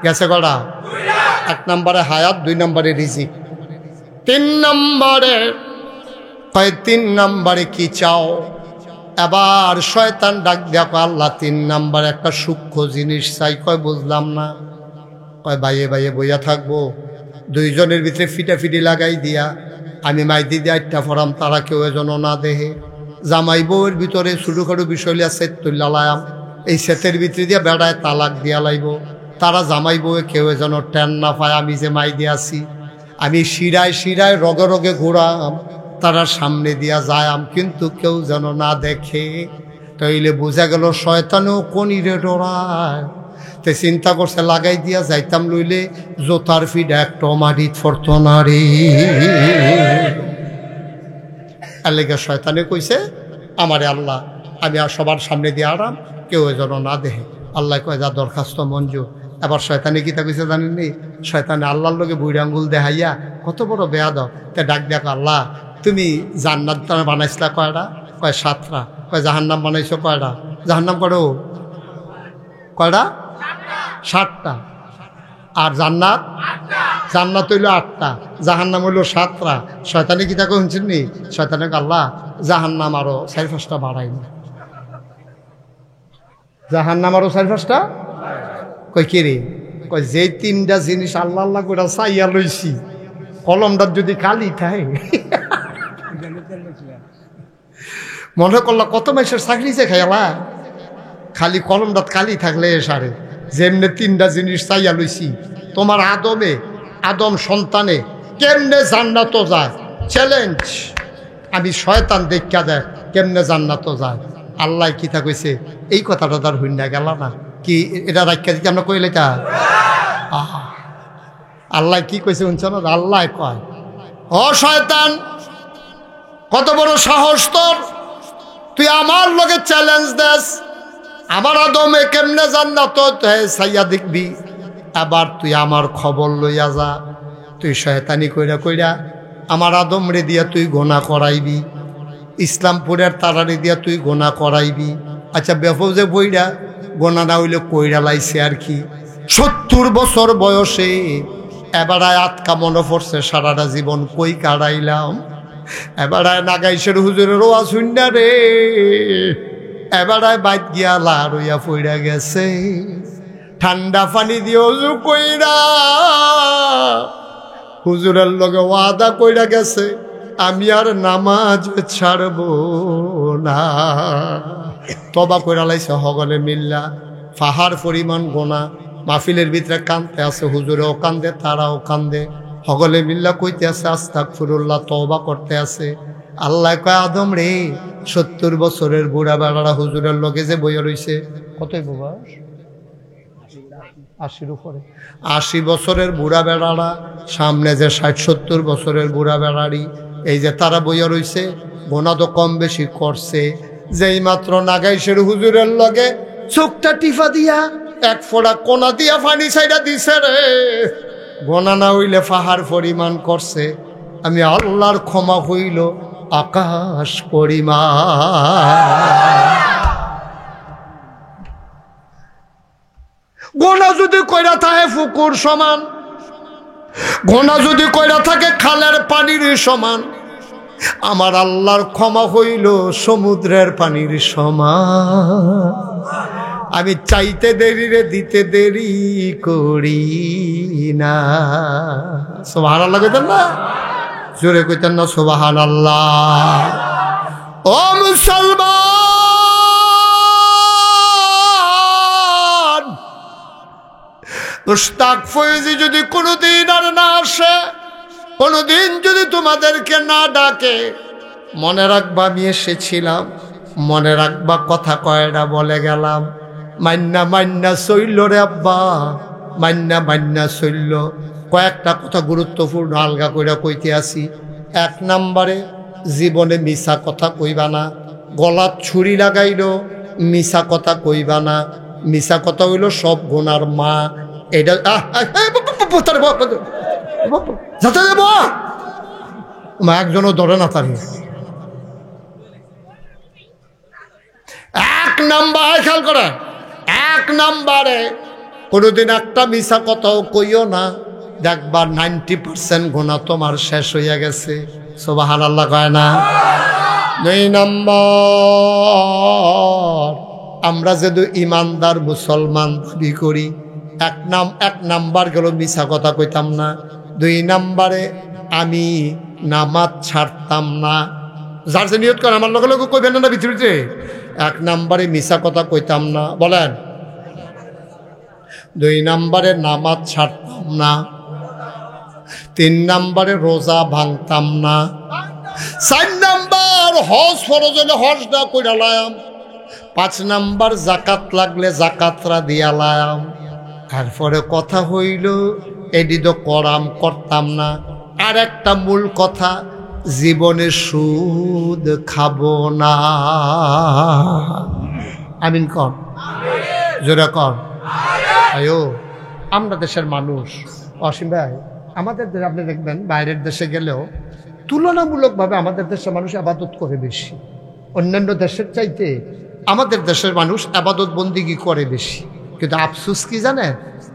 গেছে কয়টা? 1 নম্বরে হায়াত, 2 নম্বরে রিজিক, 3 নম্বরে কয় 3 নম্বরে কি চাও? এবার শয়তান ডাক দেখো আল্লাহ 3 নম্বরে একটা সূক্ষ্ম জিনিস চাই। কয় বুঝলাম না। কয় বাইয়ে বাইয়ে বইয়া থাকবো, 2 জনের ভিতরে ফিটাফিটি লাগাই দিয়া আমি মাইদি দিয়ে 8টা ফরাম, তারা কেউ যেন না দেহে। জামাই বউয়ের ভিতরে ছোটোখাটো বিষয় লিয়া সেট তুলালাম, এই সেটের ভিতরে দিয়ে বেড়ায় তালাক দিয়া লাইব। তারা জামাই বউয়ে কেউ যেন টেন না পায় আমি যে মাইদি আছি। আমি শিরায় শিরায় রগে রগে ঘোরাম, তারা সামনে দিয়া যায়াম, কিন্তু কেউ যেন না দেখে। তাইলে বোঝা গেল শয়তানেও কনিরে ডরায়। তে চিন্তা করছে লাগাই দিয়া যাইতাম, লইলে জোতার ফিড একটা মাটিত ফরত না রে। এলাকা শয়তানে কইছে আমারে আল্লাহ আমি আর সবার সামনে দিয়ে আরাম, কেউ যেন না দেখে। আল্লাহ কয় যা দরখাস্ত মঞ্জুর। এবার শয়তানে কিতা কইছে জানেন নি? শয়তানে আল্লাহর লোকে বুড়ি আঙ্গুল দেখাইয়া কত বড় বেয়া দাও। তে ডাক দেখ আল্লাহ তুমি জান্নাত বানাইছিলা কয়টা? কয় 7টা। কয় জাহান্নাম বানাইছো কয়টা? জাহান্নাম করো কয়টা? 7টা। আর জান্নাত? জান্নাত হইল 8টা, জাহান্নাম হইল 7টা। শয়তানে কি তাকে শুনছেন নি? শয়তানে আল্লাহ জাহান্নাম আরো 4-5টা বাড়াই না। জাহান্নাম আরো 4-5টা। কই কে রে? কই যে 3টা জিনিস আল্লাহ আল্লাহ করে চাইয়া লইছি, কলমটা যদি কালি থাকে মনে করলা কত মাসের চাকরি যে খাইলা, খালি কলমটা কালি থাকলে সারে। যেমনে 3টা জিনিস চাইয়া লইছি, তোমার আদম সন্তানে কেমনে জান্নাত যায় চ্যালেঞ্জ। আমি শয়তান দেখা দেখ কেমনে জান্নাত যায়। আল্লাহ কিতা কইছে এই কথাটা তার হইনা গেল না কি? এটা রাখিয়া দিতে আমরা কইলে তা আল্লাহ কি কইছে শুনছ না? আল্লাহ কয় ও শয়তান কত বড় সাহস তোর, তুই আমার লগে চ্যালেঞ্জ দেস আমার আদমে কেমনে জান্নাত চাইয়া দেখবি। আবার তুই আমার খবর লইয়া যা, তুই শয়তানি কইরা কইরা আমার আদম রে দিয়া তুই গোনা করাইবি, ইসলামপুরের তারারে দিয়া তুই গোনা করাইবি। আচ্ছা ব্যাপক যে বইরা গোনা না হইলে কইরা লাইছে আর কি। 70 বছর বয়সে এবারায় আটকা মনে পড়ছে সারাটা জীবন কই কাটাইলাম। এবারায় নাগাইশের হুজুরের ওয়াজ শুননা রে, এবারায় বাইত গিয়া লার হইয়া পইরা গেছে। ঠান্ডা পানি দিয়ে অজু কইরা হুজুরের লগে ওয়াদা কইরা গেছে আমি আর নামাজ ছাড়ব না। তবা কইরা লাইছে হগলে মিল্লা, ফাহার পরিমাণ গোনা। মাহফিলের ভিতরে কান্দতে আছে, হুজুরেও কান্দে তারাও কান্দে, হগলে মিল্লা কইতে আছে আস্তাগফিরুল্লাহ, তওবা করতে আছে। আল্লাহ কয় আদম রে 70 বছরের বুড়া বেড়ারা হুজুরের লগে যে বইয়া রইছে, কতই বাবা 80-র উপরে, 80 বছরের বুড়া বেড়ারা সামনে যে 60-70 বছরের বুড়া বেড়ারি এই যে তারা বইয়া রইছে, গোনা তো কম বেশি করছে। যেই মাত্র নাগাইশের হুজুরের লগে চোখটা টিফা দিয়া এক ফোঁটা কোনা দিয়া পানি ছাইড়া দিছে রে। গোনা না হইলে পাহাড় পরিমাণ করছে, আমি আল্লাহর ক্ষমা হইল আকাশ পরিমাণ। গোনা যদি কইরা থাকে পুকুর সমান, গোনা যদি কইরা থাকে খালের পানির সমান, আমার আল্লাহর ক্ষমা হইল সমুদ্রের পানির সমান। আমি চাইতে দেরি রে দিতে দেরি করি না। সুবহানাল্লাহ কইতেন না? জোরে কইতেন না সুবহানাল্লাহ? ও মুসলমান, মুশতাক ফয়েজি যদি কোনোদিন আর না আসে, কোনোদিন যদি তোমাদেরকে না ডাকে, মনে রাখবা আমি এসেছিলাম, মনে রাখবা কথা কয়টা বলে গেলাম। মান্না মান্না চইল রে আব্বা, মান্না মান্না চইল। কয়েকটা কথা গুরুত্বপূর্ণ আলগা কইরা কইতে আসি। 1 নম্বরে, জীবনে মিছা কথা কইবা না। গলাত ছুরি লাগাইল, মিছা কথা কইবা না। মিছা কথা হইল সব গুনার মা। এটা মা একজনও ধরে না তার। 1 নাম্বার খেয়াল করে, 1 নাম্বারে কোনোদিন একটা মিছা কথাও কইও না। দেখবা 90% গুনাহ তোমার শেষ হইয়া গেছে। সুবহানাল্লাহ কয় না? 2 নম্বর, আমরা যদি ইমানদার মুসলমান দাবি করি, 1 নাম্বার গেল মিছা কথা কইতাম না। 2 নম্বরে আমি নামাজ ছাড়তাম না। যার যে নিয়ত করে আমার লগে লগে কইবেন না ভিতরে। 1 নম্বরে মিছা কথা কইতাম না, বলেন। 2 নম্বরে নামাজ ছাড়তাম না। 3 নম্বরে রোজা ভাঙতাম না। 4 নম্বর হজ ফরজ হলে হজটা কইরা লায়াম। 5 নম্বর জাকাত লাগলে জাকাতরা দিয়া লায়াম। তারপরে কথা হইল এডি তো করতাম না। আর একটা মূল কথা, জীবনে সুদ খাবো না। আমিন কর, জোরে কর। আয়ো, আমরা দেশের মানুষ। অসীম ভাই, আমাদের দেশে আপনি দেখবেন বাইরের দেশে গেলেও তুলনামূলকভাবে আমাদের দেশের মানুষ আবাদত করে বেশি। অন্যান্য দেশের চাইতে আমাদের দেশের মানুষ আবাদত বন্দিগি করে বেশি। কিন্তু আফসোস কি জানেন,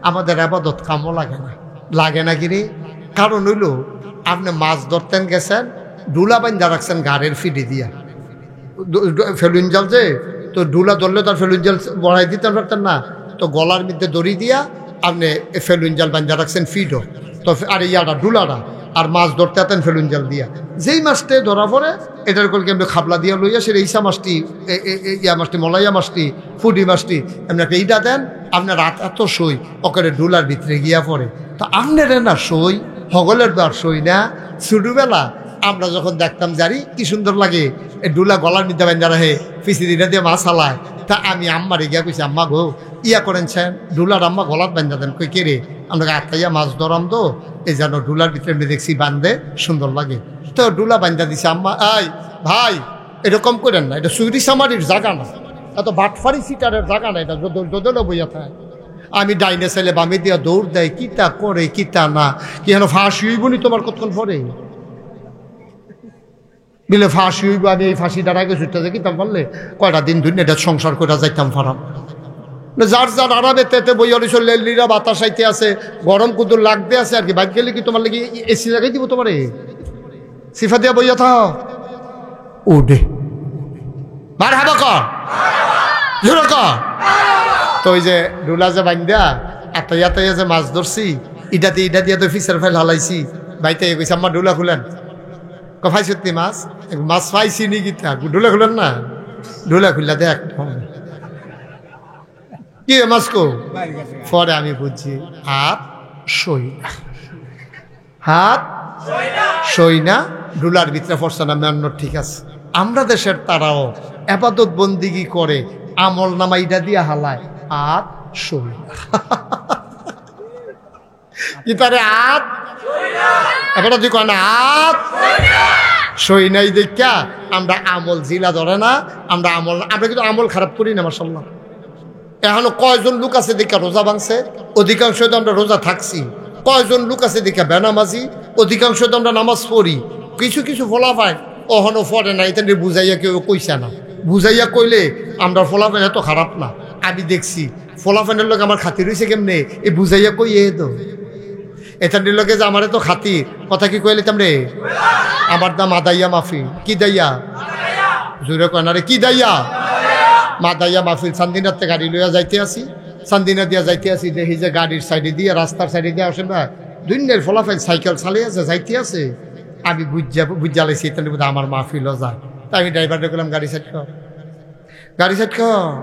আমাদের আবাদত কামও লাগে না। লাগে না কিরে? কারণ হইল, আপনি মাছ ধরতেন গেছেন, ডুলা বান্ধা রাখছেন গাড়ির ফিডি দিয়া, ফেলুন জাল যে, তো ডুলা ধরলে তার ফেলুন জাল বড়াই দিতে পারতেন না, তো গলার মধ্যে দড়ি দিয়া আপনি ফেলুন জাল বান্ধা রাখছেন ফিডও, তো আর ইয়াটা ডুলাটা, আর মাছ ধরতে আতেন ফেলুন জাল দিয়া। যেই মাছটা ধরা পড়ে এটার করে এমনি খাবলা দিয়া লইয়া সে ইসা মাছটি, ইয়া মাছটি, মলাইয়া মাছটি, ফুডি মাছটি এমনি একটা ইটা দেন, আপনার রাত এত সই ওকে ডুলার ভিতরে গিয়া পড়ে। তা আপনারা না সই, হগলের তো আর সই না। ছোটবেলা আমরা যখন দেখতাম জারি কি সুন্দর লাগে, এই ডুলা গলার মধ্যে বান্ধা রাখে, পিসি দিনে দিয়ে মাছ হালায়। তা আমি আম্মারে গিয়া কইছি, আম্মা গো ইয়া করেনছেন ডুলার আম্মা গলাত বান্ধা দেন। কই কে রে? আমরা আত্মাইয়া মাছ ধরাম তো, এই যেন ডুলার ভিতরে দেখছি বান্ধে সুন্দর লাগে, তো ডুলা বান্ধা দিছে। আম্মা আই ভাই এরকম করেন না, এটা চুরি চামারির জায়গা না, এত বাটফারি সিটারের জায়গা না, এটা দোদলে বইয়া থাকে। আমি ডাইনে ছেলে বামে দিয়া দৌড় দেয়, কিতা করে কিতা না, কি হেন ফাঁসি হইব নি তোমার কতক্ষণ পরে বিলে ফাঁসি হইব। আমি এই ফাঁসি দ্বারা আগে ছুটতে যাই, কিতাম পারলে কয়টা দিন ধরে এটা সংসার করে যাইতাম ফারাম। যার যার আরামে তেতে বইয়া লেলিরা বাতাস আইতে আছে, গরম কুদুর লাগতে আছে আর কি। বাইক গেলে কি তোমার লাগি এসি লাগাই দিব তোমারে? সিফা দিয়া বইয়া থাও উডে মার হাবা কর জোরে কর। তো ওই যে ডুলা যে বান্ধা আতাইয়া তাইয়া যে মাছ ধরছি, ইটা দিয়ে তো ফিসের ফাইল হালাইছি। বাইতে কইছে আম্মা ডুলা খুলেন। কফাই সত্যি মাছ মাছ পাইছি নি গীতা, ডুলা খুলেন না, ডুলা খুললা দেখ কি মাছ কো। পরে আমি বুঝছি হাত সই না, হাত সই না, ডুলার ভিতরে পড়ছে না মেন্ন। ঠিক আছে, আমরা দেশের তারাও আবাদত বন্দিগি করে, আমল নামা ইটা দিয়া হালায়, হাত সই না। কি তারে হাত এবারে তুই কয় না হাত সই নাই দেখা আমরা আমল জিলা ধরে না, আমরা কিন্তু আমল খারাপ করি না মাশাআল্লাহ। এখনো কয়জন লোক আছে দেখা রোজা ভাঙছে, অধিকাংশ তো আমরা রোজা থাকছি। কয়জন লোক আছে দেখা বেনামাজি, অধিকাংশ তো আমরা নামাজ পড়ি। কিছু কিছু ফলাফায় অহনো পড়ে না, এটা বুঝাইয়া কেউ কইছে না। বুঝাইয়া কইলে আমরা ফলাফান এত খারাপ না। আমি দেখছি ফলাফানের লোক আমার খাতির হয়েছে কেমনে, এই বুঝাইয়া কই তো এটার লোকে যে আমার এত খাতির কথা কি কইলে তামরে আমার দাম আদাইয়া মাফি কি দাইয়া জোরে কয় না রে কি দাইয়া মাদাইয়া মাহফিল চান্দিনাতে গাড়ি লইয়া যাইতে আসি, চান্দিনা দিয়া যাইতে আসি, দেখি যে গাড়ির সাইডে দিয়ে রাস্তার সাইডে দিয়ে আসে না দুইনের ফলাফাইল সাইকেল চালিয়ে আছে যাইতে আছে। আমি বুঝা লাইছি এটা বোধ আমার মাহফিলও যায়। তাই আমি ড্রাইভারটা করলাম গাড়ি সাইড কর, গাড়ি সাইড কর।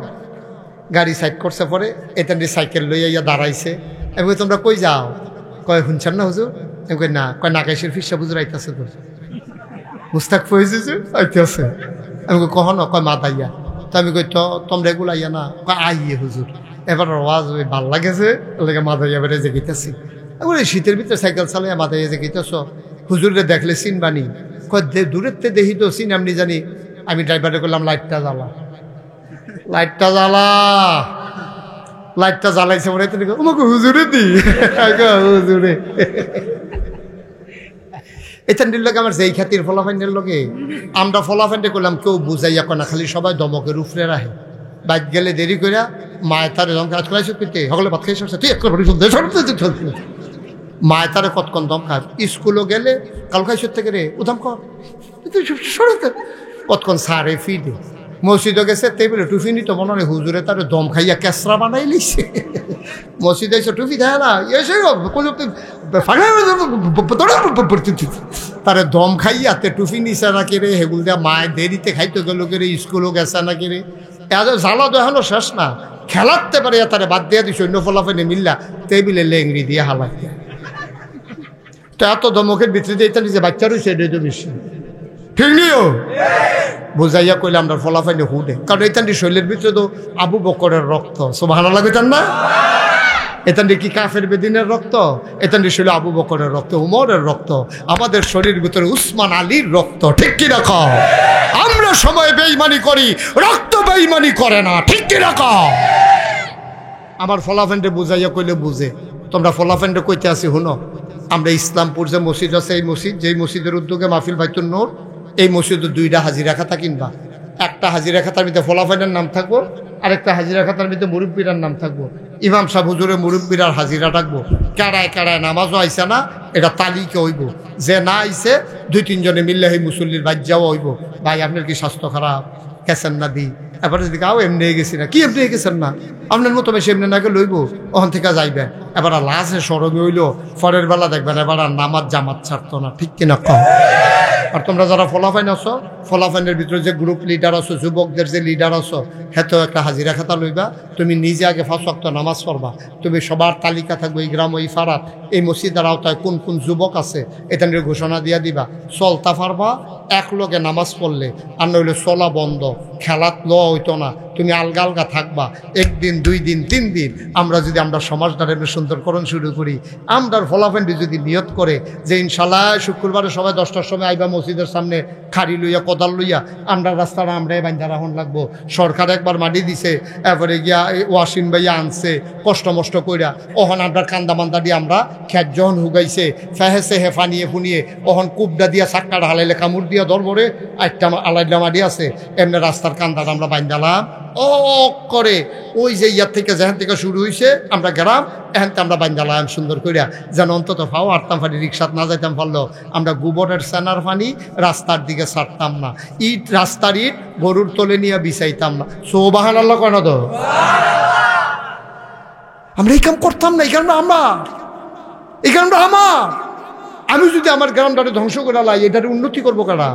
গাড়ি সাইড করছে পরে এটা সাইকেল লইয়া ইয়া দাঁড়াইছে। আমি কই তোমরা কই যাও? কয় শুনছেন না হুজুর? আমি কই না। কয় নাকাইশের ফিসা হুজুর আইতাছে তোর মুস্তাক ফয়েজ আইতে আছে। আমি কই কখনো? কয় মাদাইয়া। তো আমি কই তো তোমরা এগুলো আইয়া না? কয় আইয়ে হুজুর, এবার আওয়াজ ভাল লাগেছে ওকে মাদাইয়া বেড়ে যে গেতেছি। এবার শীতের ভিতরে সাইকেল চালাইয়া মাদাইয়া যে গেতেছ হুজুরে দেখলে চিনবানি? কয় দূরের তে দেখি তো চিন এমনি জানি। আমি ড্রাইভারে করলাম লাইটটা জ্বালা, লাইটটা জ্বালা। লাইটটা জ্বালাইছে মনে আমাকে হুজুরে দি হুজুরে এটা নির্লগে আমার যেই খাতির ফলাফাইনের লগে আমরা ফলাফাইনটা করলাম কেউ বুঝাইয়া কনা, খালি সবাই দমকের উপরে রাখে। বাইক গেলে দেরি করিয়া মায় তারে দম কাজ করাইছে পেতে সকলে ভাত খাই সরছে, তুই এক মায় তারে কতক্ষণ দম খায়। স্কুলও গেলে কাল খাইছর থেকে রে উদাম কর কতক্ষণ সারে ফি দে। মসজিদও গেছে টেবিলে টুফি নিত মনে হয় হুজুরে তার দম খাইয়া কেসরা বানাই লিছে। মসজিদে এসে টুফি দেয় না তারে দম খাইয়া তে টুফি নিছে নাকি রে, হেগুল দেয়া মায় দেরিতে খাইতে গেল কে রে, স্কুলও গেছে নাকি রে। জ্বালা দেখানো শেষ না, খেলাতে পারে তারে বাদ দিয়া দিস অন্য ফলাফেনে মিল্লা টেবিলে লেংড়ি দিয়ে হালাই। তো এত দমকের ভিতরে দিয়ে এটা নিজে বাচ্চা রয়েছে এটা তো বেশি ঠিক নিও বুঝাইয়া কইলে আমরা ফলাফাইনে হুডে, কারণ এটান শৈলের ভিতরে তো আবু বকরের রক্ত। সুবহানাল্লাহ কইতেন না? এটান কি কাফের বেদিনের রক্ত? এটান শৈলে আবু বকরের রক্ত, উমরের রক্ত, আমাদের শরীর ভিতরে উসমান আলীর রক্ত। ঠিক কি রাখো? আমরা সময় বেঈমানি করি, রক্ত বেঈমানি করে না। ঠিক কি রাখো? আমার ফলাফাইনটা বুঝাইয়া কইলে বুঝে। তোমরা ফলাফাইনটা কইতে আসি হুনো, আমরা ইসলামপুর যে মসজিদ আছে এই মসজিদ, যেই মসজিদের উদ্যোগে মাহফিল বাইতুন নূর, এই মসজিদে দুইটা হাজিরা খাতা কিনবা। একটা হাজিরা খাতার ভিতরে ফলাফাইনের নাম থাকবো, আরেকটা হাজিরা খাতার ভিতরে মুরব্বীরার নাম থাকবো। ইমাম সাহেব হুজুরে মুরব্বীরার হাজিরা থাকবো। কারায় কারায় নামাজও আইসে না এটা তালিকা হইব, যে না আইসে দুই তিনজনে মিললে এই মুসল্লির বাজ্যাও হইব। ভাই আপনার কি স্বাস্থ্য খারাপ গেছেন না দি? এবারে যদি কাউ এমনি গেছি না, কি এমনি গেছেন না, আপনার মতো বেশি এমনি নাকি লইব, ওখান থেকে যাইবেন। এবার লাশে সরমে হইলো পরের বেলা দেখবেন এবার আর নামাজ জামাত ছাড়তো না। ঠিক কিনা কম? আর তোমরা যারা ফলাফাইন আছো, ফলাফাইনের ভিতরে যে গ্রুপ লিডার আছো, যুবকদের যে লিডার আছো, হেতেও একটা হাজিরা খাতা লইবা। তুমি নিজে আগে 5 ওয়াক্ত নামাজ পড়বা। তুমি সবার তালিকা থাকবে, এই গ্রাম এই ফারাত এই মসজিদের আওতায় কোন কোন যুবক আছে এটা নিয়ে ঘোষণা দিয়া দিবা। চলতা পারবা এক লোকে নামাজ পড়লে, আর নইলে চলা বন্ধ, খেলাত ল হইতো না। তুমি আলগা আলগা থাকবা, 1 দিন 2 দিন 3 দিন। আমরা যদি আমরা সমাজটারে সুন্দরকরণ শুরু করি, আমরার ফলাফেন্ডি যদি নিয়ত করে যে ইনশাল্লাহ শুক্রবারে সবাই 10টার সময় আইবা মসজিদের সামনে, খাড়ি লইয়া কোদাল লইয়া আমরা রাস্তাটা আমরাই বাইন্দা রাখুন লাগবো। সরকার একবার মাটি দিছে, এরপরে গিয়া ওয়াসিম ভাইয়া আনছে কষ্ট মষ্ট কইরা, ওহন আমরা কান্দা মান্দা দিয়ে আমরা খেত যখন হুগাইছে ফেহেছে হেফা নিয়ে ফুনিয়ে ওহন কুবডা দিয়া চাক্কাটা হালাইলে কামড় দিয়া ধরবরে একটা আলাইলা মাটি আছে, এমনি রাস্তার কান্দাটা আমরা বাইন্দালাম ও করে। ওই যে ইয়ার থেকে যেখান থেকে শুরু হয়েছে আমরা গ্রাম, এখান থেকে আমরা বাইন্দালাম সুন্দর করিয়া, যেন অন্তত ফাও আটতাম পানি রিক্সাত না যাইতাম পারলো। আমরা গোবরের সেনার পানি রাস্তার দিকে ছাড়তাম না, ইট রাস্তার ইট গরুর তলে নিয়ে বিছাইতাম না। সুবহানাল্লাহ কেন তো? আমরা এই কাম করতাম না। এই কারণটা আমার, এই কারণটা আমার। আমি যদি আমার গ্রামটাকে ধ্বংস করে লাই, এটার উন্নতি করবো কারা?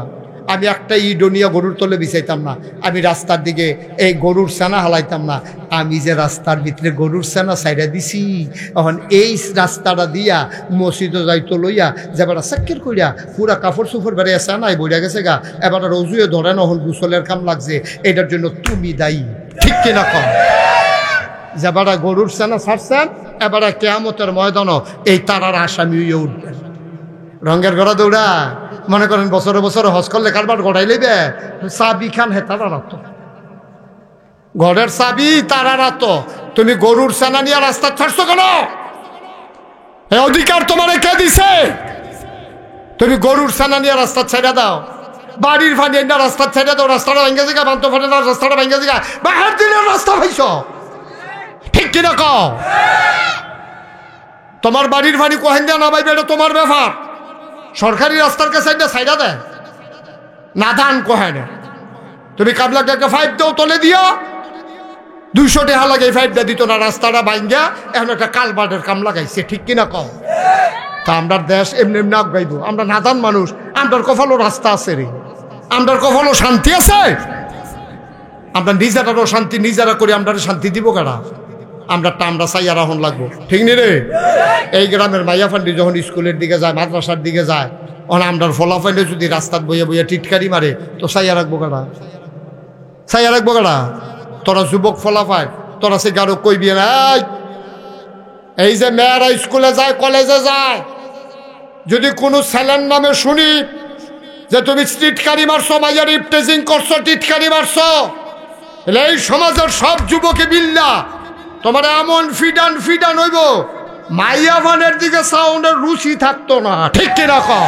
আমি একটা ইডোনিয়া গরুর তলে বিছাইতাম না, আমি রাস্তার দিকে এই গরুর সেনা হালাইতাম না। আমি যে রাস্তার ভিতরে গরুর সেনা সাইডা দিছি, এখন এই রাস্তাটা দিয়া মসজিদে যাইতো লইয়া যেবার সাক্কের কইরা পুরা কাপড় চুপড় বেড়ে সেনাই বইয়া গেছে গা, এবার রজুয়ে ধরে নহন গুসলের কাম লাগছে, এটার জন্য তুমি দায়ী। ঠিক কিনা কম? যেবার গরুর সেনা ছাড়ছেন, এবার কিয়ামতের ময়দানও এই তারার আসামি হইয়া উঠবেন। রঙের ঘোড়া দৌড়া মনে করেন বছরে বছরে হজ করলে কারবার গড়াই লইবে চাবি খান হে তারা রাত ঘরের চাবি তারা রাত তুমি গরুর সেনা নিয়ে রাস্তা ছাড়ছো কেন এই অধিকার তোমার কে দিছে তুমি গরুর সেনা নিয়ে রাস্তা ছেড়ে দাও বাড়ির ফানি না রাস্তা ছেড়ে দাও রাস্তাটা ভেঙে জিগা বান্ত ফাটে না রাস্তাটা ভেঙে জিগা বাহার দিনের রাস্তা ভাইছ ঠিক কিনা কও তোমার বাড়ির ফানি কোহেন দিয়া নামাইবে এটা তোমার ব্যাপার সরকারি রাস্তার কাছে একটা সাইডা দেয় না ধান কোহে না তুমি কাবলাকে একটা ফাইভ দাও তলে দিও 200 টাকা লাগে ফাইভটা দিত না রাস্তাটা ভাঙ্গা এখন একটা কালবাটের কাম লাগাইছে ঠিক কিনা কও তা আমরা দেশ এমনি এমনি আগাইব আমরা নাদান মানুষ আমরার কপালও রাস্তা আছে রে আমরার কপালও শান্তি আছে আমরা নিজেরারও শান্তি নিজেরা করি আমরা শান্তি দিব কারা আমরা চাইয়া রাহন লাগবো ঠিক নি রে এই গ্রামের মাইয়া ফান্ডি যখন স্কুলের দিকে যায় মাদ্রাসার দিকে যায় তখন আমরার ফলাফাইলে যদি রাস্তার বইয়ে বইয়ে টিটকারি মারে তো চাইয়া রাখবো কারা চাইয়া রাখবো কারা তোরা যুবক ফলাফায় তোরা সে গারো কইবি না এই যে মেয়েরা স্কুলে যায় কলেজে যায় যদি কোনো ছেলের নামে শুনি যে তুমি টিটকারি মারছো মাইয়ার ইপটেজিং করছো টিটকারি মারছো এই সমাজের সব যুবকে বিল্লা তোমার এমন ফিডান হইব মাইয়া ভানের দিকে সাউন্ডের রুচি থাকতো না ঠিক কিনা কও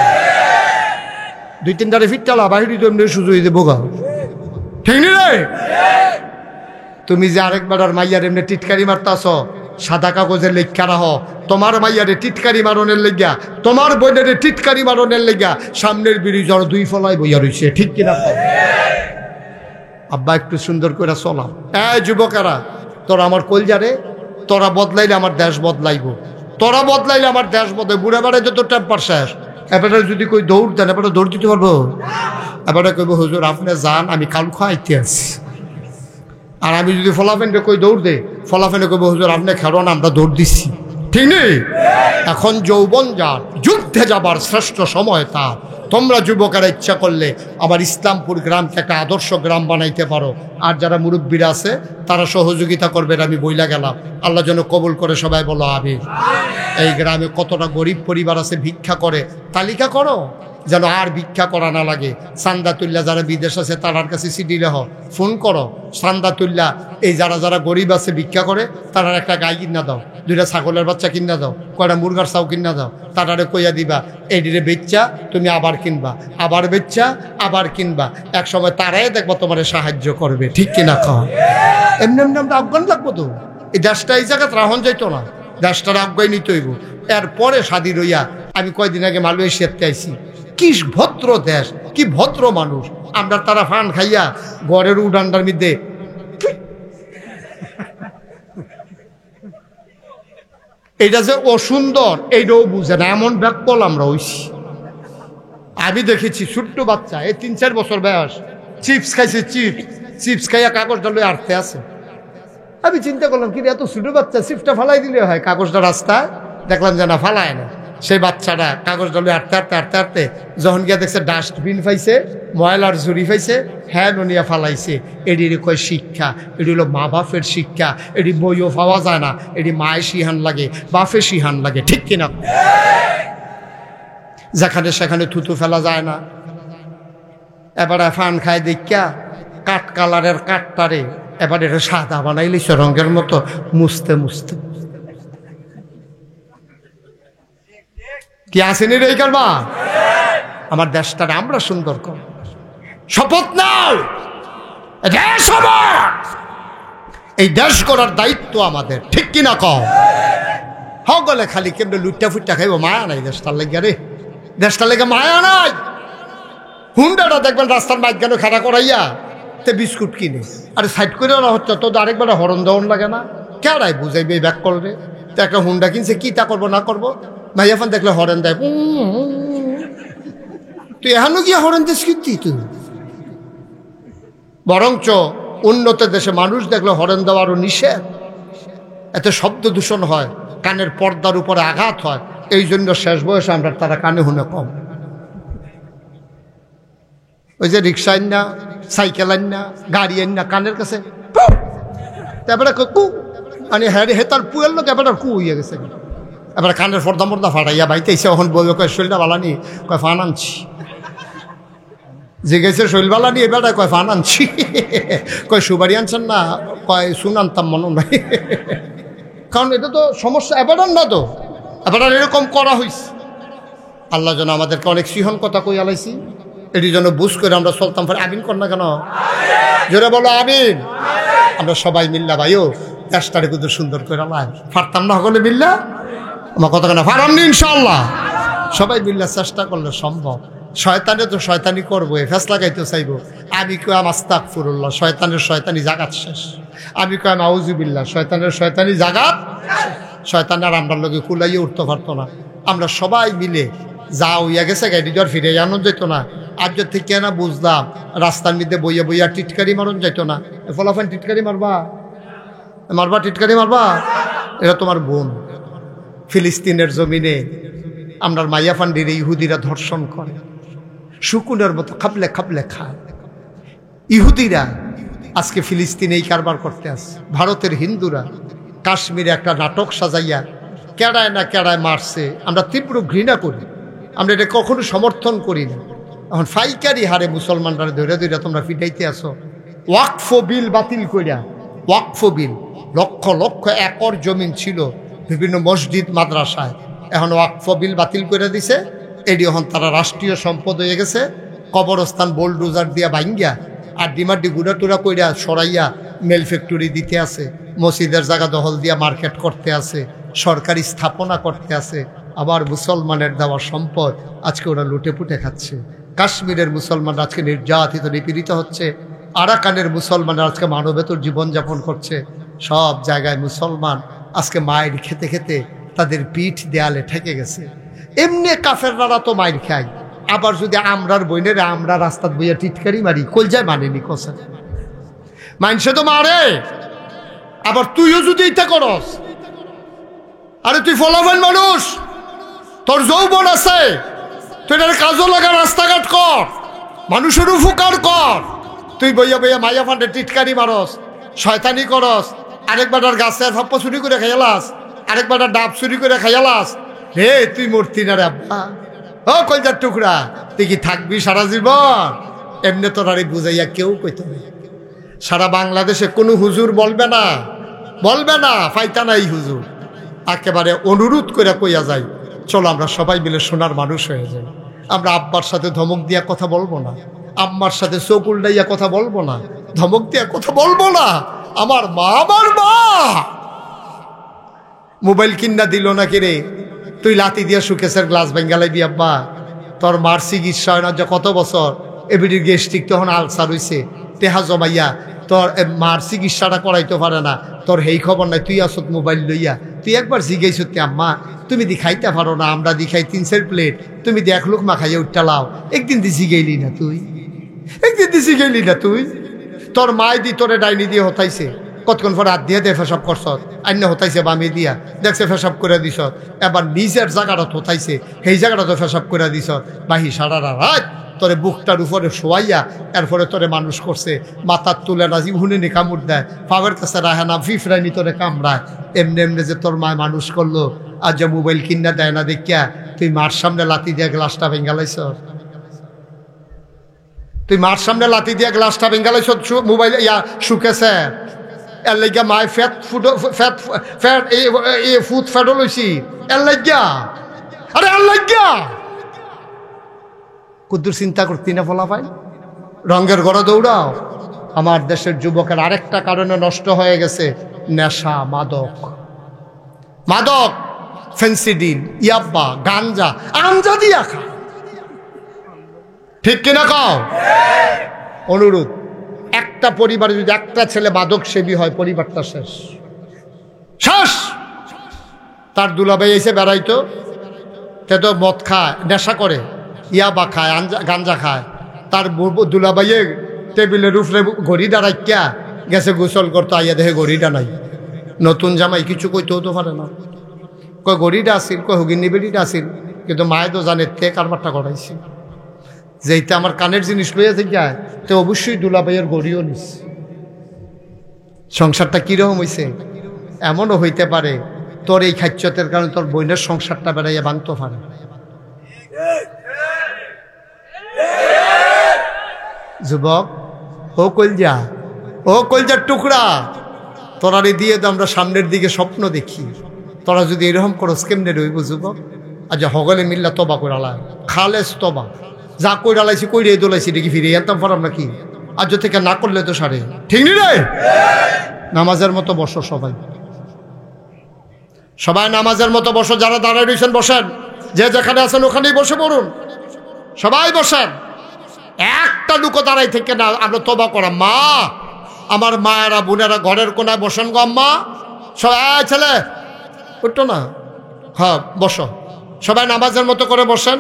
2-3টারে ফিটটালা বাহিরি তুমি সুযোগ দেবো গা ঠিক নি রে তুমি যে আরেকবার আর মাইয়ার এমনি টিটকারি মারতাছ সাদা কাগজের লেখা রাহ তোমার মাইয়ারে টিটকারি মারনের লেগা তোমার বোনের টিটকারি মারনের লেগা সামনের ব্রিজ আর 2 ফলাই বইয়া রইছে ঠিক কিনা কও আব্বা একটু সুন্দর করে চলাম যুবকেরা তোরা আমার কলজারে তোরা বদলাইলে আমার দেশ বদলাইব তোরা বদলাইলে আমার দেশ বদলাইব বুড়ে বেড়ে যত টেম্পার শেষ এবারে যদি কই দৌড় দেন এবারে দৌড় দিতে পারবো এবারে কইব হুজুর আপনি যান আমি কাল খাইতে আছি আর আমি যদি ফলাফেনকে কই দৌড় দে ফলাফেনে কইব হুজুর আপনি খেরন আমরা দৌড় দিচ্ছি ঠিক নেই এখন যৌবন যার যুদ্ধে যাবার শ্রেষ্ঠ সময় তার তোমরা যুবকেরা ইচ্ছা করলে আবার ইসলামপুর গ্রামকে একটা আদর্শ গ্রাম বানাইতে পারো আর যারা মুরব্বীরা আছে তারা সহযোগিতা করবেন আমি বইলা গেলাম আল্লাহ যেন কবুল করে সবাই বলো আমিন এই গ্রামে কতটা গরিব পরিবার আছে ভিক্ষা করে তালিকা করো যেন আর ভিক্ষা করা না লাগে চান্দা তুল্লা যারা বিদেশ আছে তার কাছে চিঠি লেহ ফোন করো চান্দা তুল্লা এই যারা গরিব আছে ভিক্ষা করে তারা একটা গাই কিনা দাও 2টা ছাগলের বাচ্চা কিনা দাও কয়টা মুরগার চাও কিনা দাও তারারে কইয়া দিবা এইটিরে বেচ্চা তুমি আবার কিনবা আবার বেচ্চা আবার কিনবা এক সময় তারাই দেখবা তোমার সাহায্য করবে ঠিক কিনা কও এমনি এমনি আমরা আফগান লাগবো তো এই দেশটা এই জায়গায় রাহন যাইতো না দেশটার আফগাই নিতে হইব এরপরে স্বাধীন হইয়া আমি কয়দিন আগে মালয়েশিয়াতে আইছি কি ভদ্র দেশ কি ভদ্র মানুষ আমরা তারা ফান খাইয়া ঘরের উডানটার মধ্যে এটা যে অসুন্দর এইটাও বুঝে না এমন ব্যাকল আমরা হইছি আমি দেখেছি ছোট্ট বাচ্চা এই 3-4 বছর বয়স চিপস খাইছে চিপস খাইয়া কাগজটা লয়ে আটতে আছে আমি চিন্তা করলাম কি এত ছোট বাচ্চা চিপসটা ফালাই দিলে হয় কাগজটা রাস্তায় দেখলাম যে না ফালায় না সেই বাচ্চাটা কাগজটা লয়ে আটতে যখন গিয়া দেখছে ডাস্টবিন পাইছে ময়লার ঝুড়ি পাইছে হ্যাঁ নিয়া ফালাইছে এটি কয় শিক্ষা এটি হলো মা বাপের শিক্ষা এটি বইও পাওয়া যায় না এটি মায়ের শিহান লাগে বাপের শিহান লাগে ঠিক কিনা যেখানে সেখানে থুতু ফেলা যায় না এবারে ফান খায় দেখা কাঠ কালারের কাঠটারে এবার এটা সাদা বানাইলিস রঙের মতো মুছতে কি আসেনি রে করবা আমার দেশটারে আমরা সুন্দর কর শপথ নাও দেশ আমার এই দেশ করার দায়িত্ব আমাদের ঠিক কিনা কও হগলে খালি কেমনে লুটটা ফুটটা খাইব মায়া নাই দেশটার লেগে রে দেশটার লেগে মায়া নাই হুন্ডাটা দেখবেন রাস্তার মাইক কেন খাড়া করাইয়া তে বিস্কুট কিনে আরে সাইড করে ওরা হচ্ছে তো আরেকবার হরণ দেওয়ান লাগে না কেরাই বুঝাইবে ব্যাক করবে তো একটা হুন্ডা কিনছে কি তা করবো না করবো মাইয়াফান দেখলে হরেন দেয় তুই এখনো গিয়ে হরেন দিস কি তুই বরঞ্চ উন্নত দেশে মানুষ দেখলে হরেন দেওয়ারও নিষেধ এতে শব্দ দূষণ হয় কানের পর্দার উপরে আঘাত হয় এই জন্য শেষ বয়সে আমরা তারা কানে শুনে কম ওই যে রিক্সা আইন না সাইকেল আইন না গাড়ি আইন না কানের কাছে তারপরে কু মানে হ্যাঁ হে তার পুয়ের লোক এবার কু হইয়া গেছে এবার কানের ফর্দা মর্দা ফাটাইয়া বাইতে এসে এখন বলবে কয় শরীরটা ভালো নি কয় ফান আনছি জিজ্ঞেসে শৈলবালা নিয়ে বেড়া কয় ফান আনছি, কয় সুবারি আনছেন না, কয় শুন আনতাম মনে নাই। কারণ এটা তো সমস্যা, এবারান না তো, এবারান এরকম করা হয়েছে। আল্লাহ যেন আমাদেরকে অনেক সিহন কথা কই আলাইছি, এটি যেন বুঝ করে আমরা চলতাম পারি। আমিন কর না কেন, জোরে বলো আমিন। আমরা সবাই মিল্লা ভাইও চেষ্টারে কিন্তু সুন্দর করে আল্লাহ পারতাম না সকলে মিল্লা, আমার কথা কেন পারামনি ইনশাআল্লাহ। সবাই মিল্লা চেষ্টা করলে সম্ভব। শয়তানে তো শয়তানি করবো, ফেস লাগাইতে চাইবো। আমি কয়াম আস্তাগফিরুল্লাহ, শয়তানের শয়তানি জাগাত শেষ। আমি কয়াম আউযুবিল্লাহ, শয়তানের শয়তানি জাগাত। শয়তানের আমরার লোকে কুলাইয়ে উঠতে পারতো না। আমরা সবাই মিলে যা হইয়া গেছে গাড়ি জ্বর ফিরে আনন্দ যেত না। আজ থেকে না বুঝলাম রাস্তার মধ্যে বইয়া বইয়া টিটকারি মারণ যাইতো না। ফলাফান টিটকারি মারবা, মারবা টিটকারি মারবা, এটা তোমার বোন। ফিলিস্তিনের জমিনে আমরার মাইয়া ফান্ডির ইহুদিরা ধর্ষণ করে, শুকুনের মতো খাবলে খাবলে খায়। ইহুদিরা আজকে ফিলিস্তিনে এই কারবার করতে আসে। ভারতের হিন্দুরা কাশ্মীরে একটা নাটক সাজাইয়া কেড়ায় না কেড়ায় মারছে। আমরা তীব্র ঘৃণা করি, আমরা এটা কখনো সমর্থন করি না। এখন ফাইকারি হারে মুসলমানরা ধরে ধরে তোমরা ফিটাইতে আসো। ওয়াকফ বিল বাতিল কইরা, ওয়াকফ বিল লক্ষ লক্ষ একর জমিন ছিল বিভিন্ন মসজিদ মাদ্রাসায়, এখন ওয়াকফ বিল বাতিল করে দিছে। এটি এখন তারা রাষ্ট্রীয় সম্পদ হয়ে গেছে। কবরস্থান বোলডোজার দিয়া ভাঙ্গিয়া আর ডিমাড্ডি গুড়া টুরা কইরা সরাইয়া মেল ফ্যাক্টরি দিতে আছে, মসজিদের জায়গা দখল দিয়া মার্কেট করতে আছে, সরকারি স্থাপনা করতে আছে। আবার মুসলমানের দেওয়া সম্পদ আজকে ওরা লুটে পুটে খাচ্ছে। কাশ্মীরের মুসলমানরা আজকে নির্যাতিত নিপীড়িত হচ্ছে। আরাকানের মুসলমানরা আজকে মানবেতর জীবনযাপন করছে। সব জায়গায় মুসলমান আজকে মায়ের খেতে খেতে তাদের পিঠ দেয়ালে ঠেকে গেছে। এমনি কাফেররা তো মায়ের খায়, আবার যদি আমরার বইনেরা আমরা রাস্তার বইয়া টিটকারি মারি, কলজায় মানেনি কষা মানুষে তো মারে। আবার তুইও যদি এটা করস, আরে তুই ফলাফল মানুষ, তোর যৌবন আছে, তুই এটার কাজও লাগা, রাস্তাঘাট কর, মানুষের উপকার কর। তুই বইয়া বইয়া মাইয়া ফান্ডে টিটকারি মারস, শয়তানি করস, আরেকবার গাছের ফাপ্পা চুরি করে খাইয়ালাস, আরেকবার ডাব চুরি করে খাইয়ালাস। হে তুই মূর্তি না রে আব্বা, ও কলজার টুকরা, তুই কি থাকবি সারা জীবন? এমনি তোর আরে বুঝাইয়া কেউ কইতে নেই। সারা বাংলাদেশে কোনো হুজুর বলবে না, বলবে না ফাইতা নাই হুজুর। একেবারে অনুরোধ করে কইয়া যাই, চলো আমরা সবাই মিলে সোনার মানুষ হয়ে যাই। আমরা আব্বার সাথে ধমক দিয়া কথা বলবো না, আম্মার সাথে চোখ উল্টাইয়া কথা বলবো না, ধমক দিয়া কথা বলবো না। আমার মা, আমার মা মোবাইল কিনা দিল না কিরে, তুই লাতি দিয়া সুকেশের গ্লাস ভেঙ্গালাইবি আব্বা। তোর মার চিকিৎসা হয় না যে কত বছর, এবিডির গেস্টিক তখন আলসার হইছে, টেহা জমাইয়া তোর মার চিকিৎসাটা করাইতে পারে না, তোর হেই খবর নাই। তুই আসত মোবাইল লইয়া, তুই একবার জিজ্ঞাসা আম্মা তুমি দি খাইতে পারো না, আমরা দি খাই 3-4 প্লেট, তুমি দি 1 লোক মা খাইয়া উঠটা লাও। একদিন দি জিগাইলি না তুই, একদিন দি জিগাইলি না তুই। তোর মায় দি তোরে ডাইনি দিয়ে হতাইছে, কতক্ষণ পর হাত দিয়ে ফেসাব করছ, আন্য হতাইছে বামে দিয়া, দেখছে ফেসাব করে দিস। এবার নিজের জায়গাটা হতাইছে, সেই জায়গাটা তো ফেসাব করে দিস। বাহি সারা রাত তোরে বুকটার উপরে শোয়াইয়া এরপরে তোরে মানুষ করছে। মাথার তুলে রাজি হুনে কামড় দেয়, পাবের কাছে রাহে না, ফিফরাইনি তোরে কামড়ায়। এমনি এমনি যে তোর মায় মানুষ করলো, আর যে মোবাইল কিনা দেয় না দেখিয়া তুই মার সামনে লাতি দিয়া গ্লাসটা ভেঙ্গালাইছ, তুই মার সামনে লাতি দিয়া গ্লাসটা ভেঙ্গালাইছ মোবাইল ইয়া শুকেছে। এর লাগিয়া মায় ফ্যাট ফুড ফ্যাট ফ্যাট এই ফুড ফ্যাটও লইছি এর লাগিয়া। আরে এর লাগিয়া কুদ্দুর চিন্তা করতি না ফলা পাই, রঙের ঘরে দৌড়াও। আমার দেশের যুবকের আরেকটা কারণে নষ্ট হয়ে গেছে, নেশা, মাদক, মাদক, ফেন্সিডিল, ইয়াব্বা, গাঞ্জা, আঞ্জা দিয়া খা। ঠিক কিনা কও? অনুরোধ, একটা পরিবারে যদি একটা ছেলে মাদক সেবী হয়, পরিবারটা শেষ, শেষ। তার দুলাভাই এসে বেড়াইতো, সে তো মদ খায়, নেশা করে, ইয়াবা খায়, গাঞ্জা খায়। তার দুলাভাইয়ে টেবিলের উপরে ঘড়ি দাঁড়াইয়া গেছে গোসল করতো, আইয়া দেখে ঘড়িটা নাই। নতুন জামাই কিছু কইতেও তো পারে না, কয় ঘড়িটা আসিল, কয় হুগিনি বেড়িটা আসিল, কিন্তু মায়ে তো জানে তে কারবারটা করাইছে। যেইটা আমার কানের জিনিস লইয়া থেকে তো অবশ্যই দুলাভাইয়ের ঘড়িও নিস। সংসারটা কিরকম হয়েছে? এমনও হইতে পারে তোর এই খাচ্যতের কারণে তোর বোনের সংসারটা বেড়াইয়া ভাঙতে পারে। যুবক, ও কলজার টুকরা, তোরারে দিয়ে তো আমরা সামনের দিকে স্বপ্ন দেখি। তোরা যদি এরকম করস কেমনে রইব যুবক? আজ হগলে মিল্লা তবা কইরালা, খালেস তবা, যা কইরালাইছি কইরে দোলাইছি দেখি ফিরে আনতাম পারাম নাকি? আজ থেকে না করলে তো সারে ঠিক নি রে। নামাজের মতো বসো সবাই, সবাই নামাজের মতো বসো। যারা দাঁড়ায় রয়েছেন বসেন, যে যেখানে আছেন ওখানেই বসে পড়ুন, সবাই বসেন। একটা লুকো দাঁড়াই থেকে না, আমরা তবা করা মা, আমার মায়েরা বোনেরা ঘরের কোনায় বসেন গো। আম্মা সবাই, ছেলে উঠতো না, হ্যাঁ বসো। সবাই নামাজের মতো করে বসেন,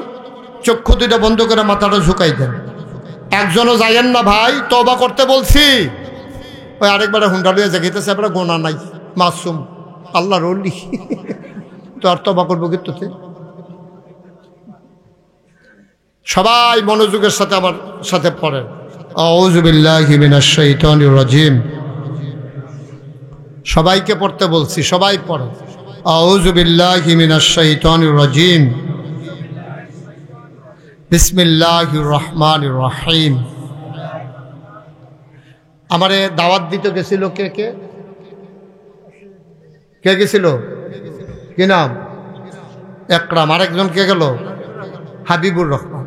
চক্ষু দুইটা বন্ধ করে মাথাটা ঝুঁকাই দেন। একজনও যাইয়েন না ভাই, তবা করতে বলছি। ওই আরেকবার হুন্ডা লইয়া জাগিতেছে, আপনার গোনা নাই, মাসুম, আল্লাহ রলি তো আর তবা করবো কিন্তু। সবাই মনোযোগের সাথে আমার সাথে পড়েন, আউযু বিল্লাহি মিনাশ শাইতানির রাজিম। সবাইকে পড়তে বলছি, সবাই পড়েন, আউযু বিল্লাহি মিনাশ শাইতানির রাজিম, বিসমিল্লাহির রহমানির রহিম। আমারে দাওয়াত দিতে গেছিল কে কে কে গেছিল? কি নাম? একরাম। আরেকজন কে গেল? হাবিবুর রহমান।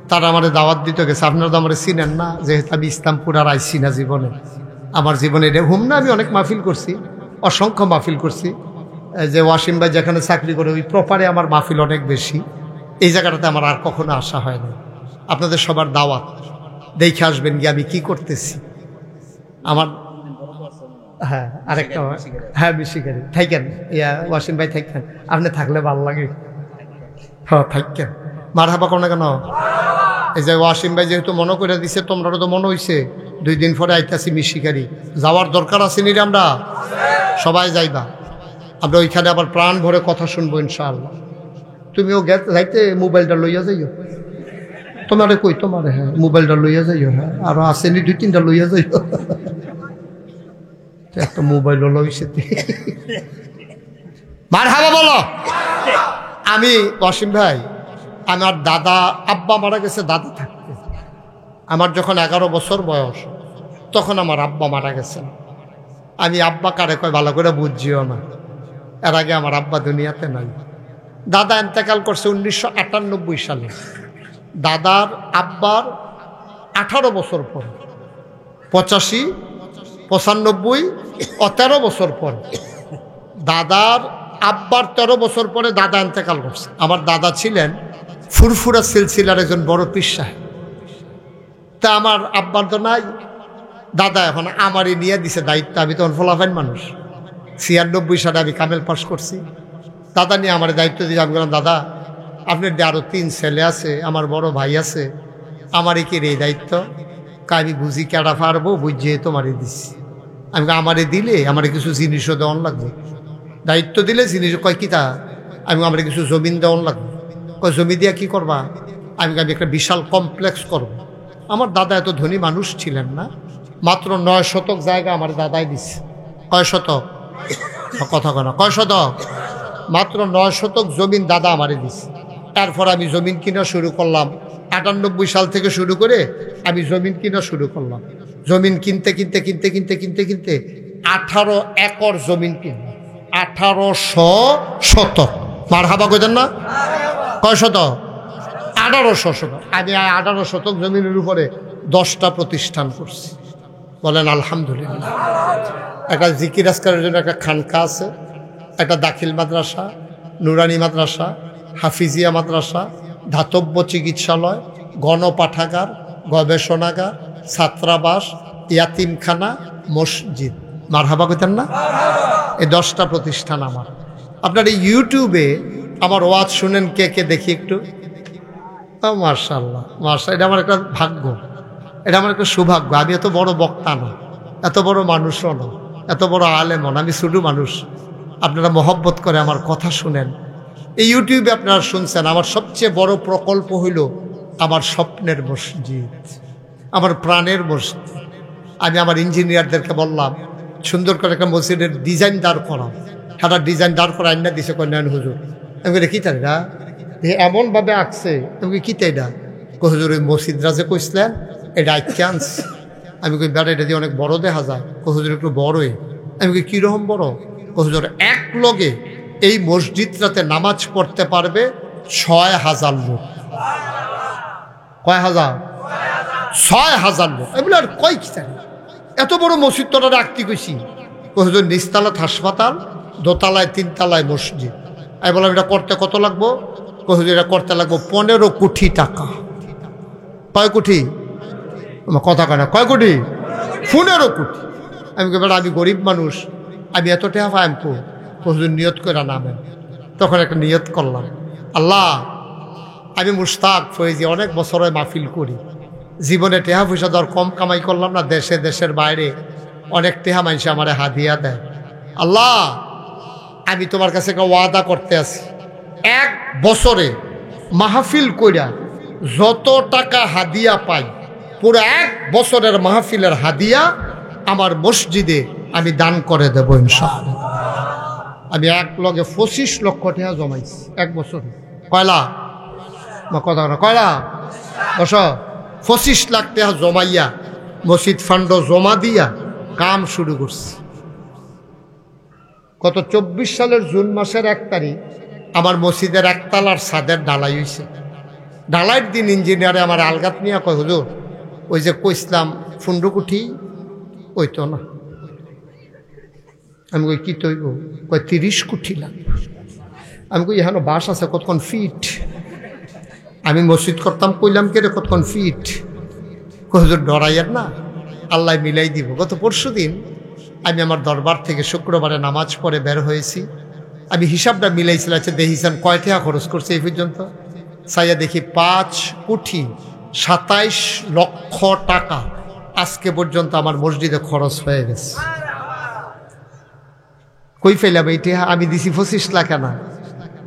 তারা আমারে দাওয়াত দিতে গেছে। আপনারা তো আমার চিনেন না, যেহেতু আমি ইসলামপুর আর আইসি না জীবনে। আমার জীবনে এটা হুম না, আমি অনেক মাহফিল করছি, অসংখ্য মাহফিল করছি। যে ওয়াসিম ভাই যেখানে চাকরি করে ওই প্রপারে আমার মাহফিল অনেক বেশি। এই জায়গাটাতে আমার আর কখনো আসা হয় না। আপনাদের সবার দাওয়াত, দেখে আসবেন গিয়ে আমি কি করতেছি। আমার হ্যাঁ আরেকটা, হ্যাঁ বেশিকারি থাকেন, ইয়া ওয়াসিম ভাই থাকেন, আপনি থাকলে ভালো লাগে। হ্যাঁ থাকেন, মার হাবা কোনো কেন? এই যে ওয়াসিম ভাই যেহেতু মনে করে দিছে, তোমরা তো মনে হয়েছে 2 দিন পরে আইতাছি মিশিকারি, যাওয়ার দরকার আছে নি? আমরা সবাই যাইবা, আমরা ওইখানে আবার প্রাণ ভরে কথা শুনবো ইনশাআল্লাহ। তুমিও যাইতে মোবাইলটা লইয়া যাইও, তোমারে কই তোমারে, হ্যাঁ মোবাইলটা লইয়া যাইও, হ্যাঁ আরো আসেনি 2-3টা লইয়া যাইও। একটা মোবাইল লইছে, মারহাবা বলো। আমি ওয়াসিম ভাই, আমার দাদা আব্বা মারা গেছে দাদা থাকতে। আমার যখন 11 বছর বয়স, তখন আমার আব্বা মারা গেছেন। আমি আব্বা কারে কয় ভালো করে বুঝিও না, এর আগে আমার আব্বা দুনিয়াতে নাই। দাদা ইন্তেকাল করছে 1998 সালে। দাদার আব্বার 18 বছর পর, 85, 95 ও 13 বছর পর, দাদার আব্বার 13 বছর পরে দাদা ইন্তেকাল করছে। আমার দাদা ছিলেন ফুরফুরা সিলসিলার একজন বড় পীর সাহেব। তা আমার আব্বার তো নাই, দাদা এখন আমারই নিয়ে দিছে দায়িত্ব। আমি তখন ফলাফাইন মানুষ, 96 সালে আমি কামেল পাস করছি। দাদা নিয়ে আমার দায়িত্ব দিয়ে আমি বললাম, দাদা আপনার আরও 3 ছেলে আছে, আমার বড় ভাই আছে, আমারই কি এই দায়িত্ব? আমি বুঝি কেডা পারবো, বুঝিয়ে তোমারই দিচ্ছি। আমি আমারে দিলে আমারে কিছু জিনিসও দেওয়ান লাগবে, দায়িত্ব দিলে জিনিস কয় কি তা? আমি আমার কিছু জমিন দেওয়ান লাগবে। কয় জমি দিয়া কি করবা? আমি একটা বিশাল কমপ্লেক্স করব। আমার দাদা এত ধনী মানুষ ছিলেন না, মাত্র 9 শতক জায়গা আমার দাদাই দিচ্ছে। কয় শতক? কথা কয় না, কয় শতক? মাত্র 9 শতক জমিন দাদা আমারে দিচ্ছে। তারপর আমি জমিন কিনা শুরু করলাম। 98 সাল থেকে শুরু করে আমি জমিন কিনা শুরু করলাম। জমিন কিনতে কিনতে কিনতে কিনতে কিনতে কিনতে 18 একর জমিন কিনলাম। 1800 শতক। মারহাবা কইতেন না? কয় শতক? 1800 শতক। আমি 18 শতক জমিনের উপরে 10টা প্রতিষ্ঠান করছি। বলেন আলহামদুলিল্লাহ। একটা জিকির আজকারের জন্য একটা খানকা আছে, একটা দাখিল মাদ্রাসা, নুরানি মাদ্রাসা, হাফিজিয়া মাদ্রাসা, ধাতব্য চিকিৎসালয়, গণপাঠাগার, গবেষণাগার, ছাত্রাবাস, ইয়াতিমখানা, মসজিদ। মারহাবা কইতেন না? এই 10টা প্রতিষ্ঠান আমার। আপনার এই ইউটিউবে আমার ওয়াজ শুনেন কে কে দেখি একটু? মাশাআল্লাহ মাশাআল্লাহ, এটা আমার একটা ভাগ্য, এটা আমার একটা সৌভাগ্য। আমি এত বড় বক্তা না, এত বড় মানুষও না, এত বড় আলেমও না, আমি ছোটো মানুষ। আপনারা মহব্বত করে আমার কথা শুনেন। এই ইউটিউবে আপনারা শুনছেন। আমার সবচেয়ে বড় প্রকল্প হইল আমার স্বপ্নের মসজিদ, আমার প্রাণের মসজিদ। আমি আমার ইঞ্জিনিয়ারদেরকে বললাম সুন্দর করে একটা মসজিদের ডিজাইন দাঁড় করাও। একটা ডিজাইন দাঁড় করা আইনা দিছে কন্যায়ন হুজুর। আমি বলি কি তাই না, এমনভাবে আঁকছে, তুমি কি তাই না? হুজুর ওই মসজিদরা যে কইছিলেন এটা চান্স। আমি কই বেটা এটা দিয়ে অনেক বড় দেখা যায়। হুজুর একটু বড়ই। আমি কই কীরকম বড়? হুজুর এক লগে এই মসজিদটাতে নামাজ পড়তে পারবে ৬,০০০ লোক। কয় হাজার? ৬,০০০ লোক। এগুলো আর কয় কি জানি, এত বড় মসজিদ তোরা রাখতে কইছি। হুজুর নিচতলাত হাসপাতাল, দোতলায় ৩ তলায় মসজিদ। আমি বললাম এটা করতে কত লাগবো? হুজুর এটা করতে লাগবো ১৫ কোটি টাকা। কয় কোটি? কথা কয় না, কয় কোটি? ১৫ কোটি। আমি কই বেটা আমি গরিব মানুষ, আমি এত টাকা পাইম কো? হুজুর নিয়ত করে নামেন। তখন একটা নিয়ত করলাম, আল্লাহ আমি মুশতাক ফয়েজি অনেক বছর মাহফিল করি, জীবনে টেহা পয়সা দর কম কামাই করলাম না, দেশে দেশের বাইরে অনেক টেহা মানুষে আমার হাদিয়া দেয়। আল্লাহ আমি তোমার কাছে একটা ওয়াদা করতে আছি, 1 বছরে মাহফিল কইরা যত টাকা হাদিয়া পাই পুরো 1 বছরের মাহফিলের হাদিয়া আমার মসজিদে আমি দান করে দেব ইনশাআল্লাহ। আমি এক লগে 25 লক্ষ টাকা জমাইছি 1 বছরে। কয়লা কথা না, কয়লা বস 25 লাখ টাকা জমাইয়া মসজিদ ফান্ড জমা দিয়া কাম শুরু করছি। গত 24 সালের জুন মাসের 1 তারিখ আমার মসজিদের 1 তলার ছাদের ঢালাই হয়েছে। ঢালাইয়ের দিন ইঞ্জিনিয়ারে আমার আলগাত নিয়ে কয় হুজুর ওই যে কইসলাম 15 কোটি ওই তো না। আমি কই কি তৈব? কয় 30 কোটি লাগবে। আমি কই এখানে বাস আছে কতক্ষণ ফিট? আমি মসজিদ করতাম কইলাম কে রে কতক্ষণ ফিট? হুজুর ডরাইয়ার না, আল্লাহ মিলাই দিব। গত পরশু দিন আমি আমার দরবার থেকে শুক্রবারে নামাজ পড়ে বের হয়েছি। আমি হিসাবটা মিলাইছিলাম, আচ্ছা দেখিছেন কয় টাকা খরচ করছে এই পর্যন্ত? চাইয়া দেখি 5 কোটি 27 লক্ষ টাকা আজকে পর্যন্ত আমার মসজিদে খরচ হয়ে গেছে। কই ফেলাম এইটা? আমি দিছি 25 লাখ না,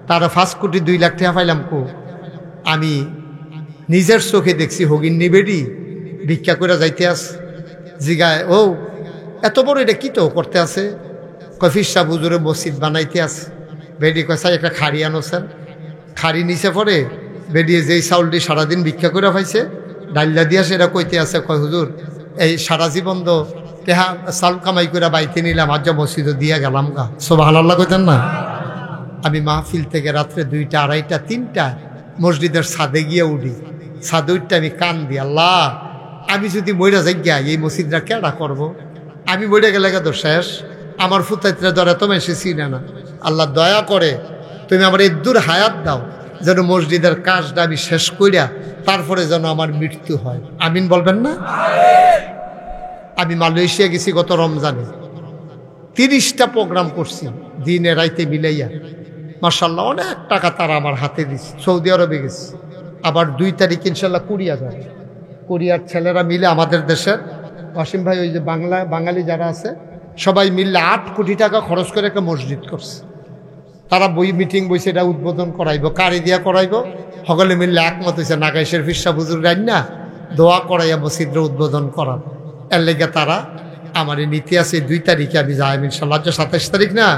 তারা 5 কোটি 2 লাখ টাকা পাইলাম কো? আমি নিজের চোখে দেখছি হগিন নিবেডি ভিক্ষা করে যাইতে আস জিগায়, ও এত বড় এটা কি তো করতে আছে? কফির সাহ হুজুরে মসজিদ বানাইতে আছে। বেডি কয় একটা খাড়ি আনোছেন, খাড়ি নিচে পড়ে বেডিয়ে যেই চাউলটি সারাদিন ভিক্ষা করে পাইছে ডাল্লা দিয়া সেটা কইতে আছে, কয় হুজুর এই সারা জীবন তো তেহা চাউল কামাই করে বাইতে নিলাম, আজ মসজিদে দিয়া গেলাম গা। সুবহানাল্লাহ কইতেন না? আমি মাহফিল থেকে রাত্রে 2টা 2:30 3টা মসজিদের ছাদে গিয়ে উঠি। ছাদে উঠতে আমি কান দিই, আল্লাহ আমি যদি মইরা যাই গিয়া এই মসজিদটা কেডা করবো? আমি মইরা গেলে তো শেষ, আমার ফুতাইতরা ধরে তো মেসে চিনে না। আল্লাহ দয়া করে তুমি আমার এই দূর হায়াত দাও, যেন মসজিদের কাজটা আমি শেষ কইরা তারপরে যেন আমার মৃত্যু হয়। আমিন বলবেন না? আমি মালয়েশিয়া গেছি গত রমজানে, 30টা প্রোগ্রাম করছি দিনে রাইতে মিলাইয়া। মাশাআল্লাহ অনেক টাকা তারা আমার হাতে দিচ্ছে। সৌদি আরবে গেছি, আবার 2 তারিখ ইনশাল্লাহ কোরিয়া যাবে। কোরিয়ার ছেলেরা মিলে আমাদের দেশের অসীম ভাই, ওই যে বাঙালি যারা আছে সবাই মিললে 8 কোটি টাকা খরচ করে একটা মসজিদ করছে। তারা মিটিং বইছে, এটা উদ্বোধন করাইব, কারি দিয়া করাইব। সকলে মিললে একমত হয়েছে নাগাইশের ফিরসা হুজুর রাইন না দোয়া করাইয়া মসজিদটা উদ্বোধন করার। এর লেগে তারা আমার নীতি আছে 2 তারিখে আমি যাই ইনশাল্লাহ। 27 তারিখ না,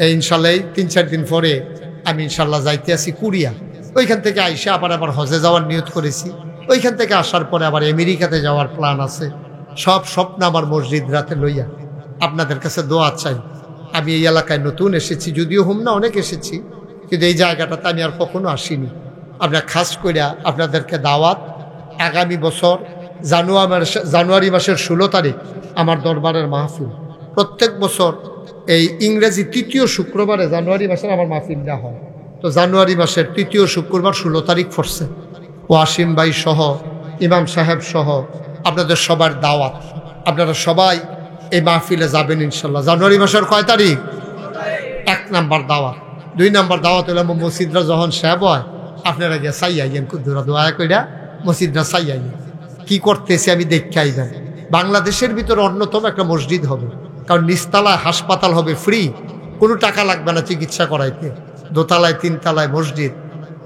এই ইনশাল্লাহ 3-4 দিন পরে আমি ইনশাল্লাহ যাইতে আছি কোরিয়া। ওইখান থেকে আইসা আবার হজে যাওয়ার নিয়ত করেছি। ওইখান থেকে আসার পরে আবার আমেরিকাতে যাওয়ার প্ল্যান আছে। সব স্বপ্ন আমার মসজিদ রাতে লইয়া আপনাদের কাছে দোয়া চাই। আমি এই এলাকায় নতুন এসেছি, যদিও হুম না অনেক এসেছি, কিন্তু এই জায়গাটাতে আমি আর কখনো আসিনি। আপনার খাস কইরা আপনাদেরকে দাওয়াত, আগামী বছর জানুয়ারি মাসের 16 তারিখ আমার দরবারের মাহফিল। প্রত্যেক বছর এই ইংরেজি 3য় শুক্রবারে জানুয়ারি মাসের আমার মাহফিলটা হয়। তো জানুয়ারি মাসের 3য় শুক্রবার 16 তারিখ পড়ছে। ওয়াসিম ভাই সহ ইমাম সাহেব সহ আপনাদের সবার দাওয়াত। আপনারা সবাই এই মাহফিলে যাবেন ইনশাল্লাহ। জানুয়ারি মাসের কয় তারিখ? 1 নাম্বার দাওয়াত। 2 নাম্বার দাওয়াত হলে মসজিদরা যখন শেষ হয় আপনারা গিয়ে চাই আইয়েন, কুদ্দুরা দোয়া কইরা মসজিদরা চাই আইয়েন কি করতেছে আমি দেখে আইবেন। বাংলাদেশের ভিতরে অন্যতম একটা মসজিদ হবে, কারণ নিচতলায় হাসপাতাল হবে ফ্রি, কোনো টাকা লাগবে না চিকিৎসা করাইতে। দোতলায় 3 তলায় মসজিদ।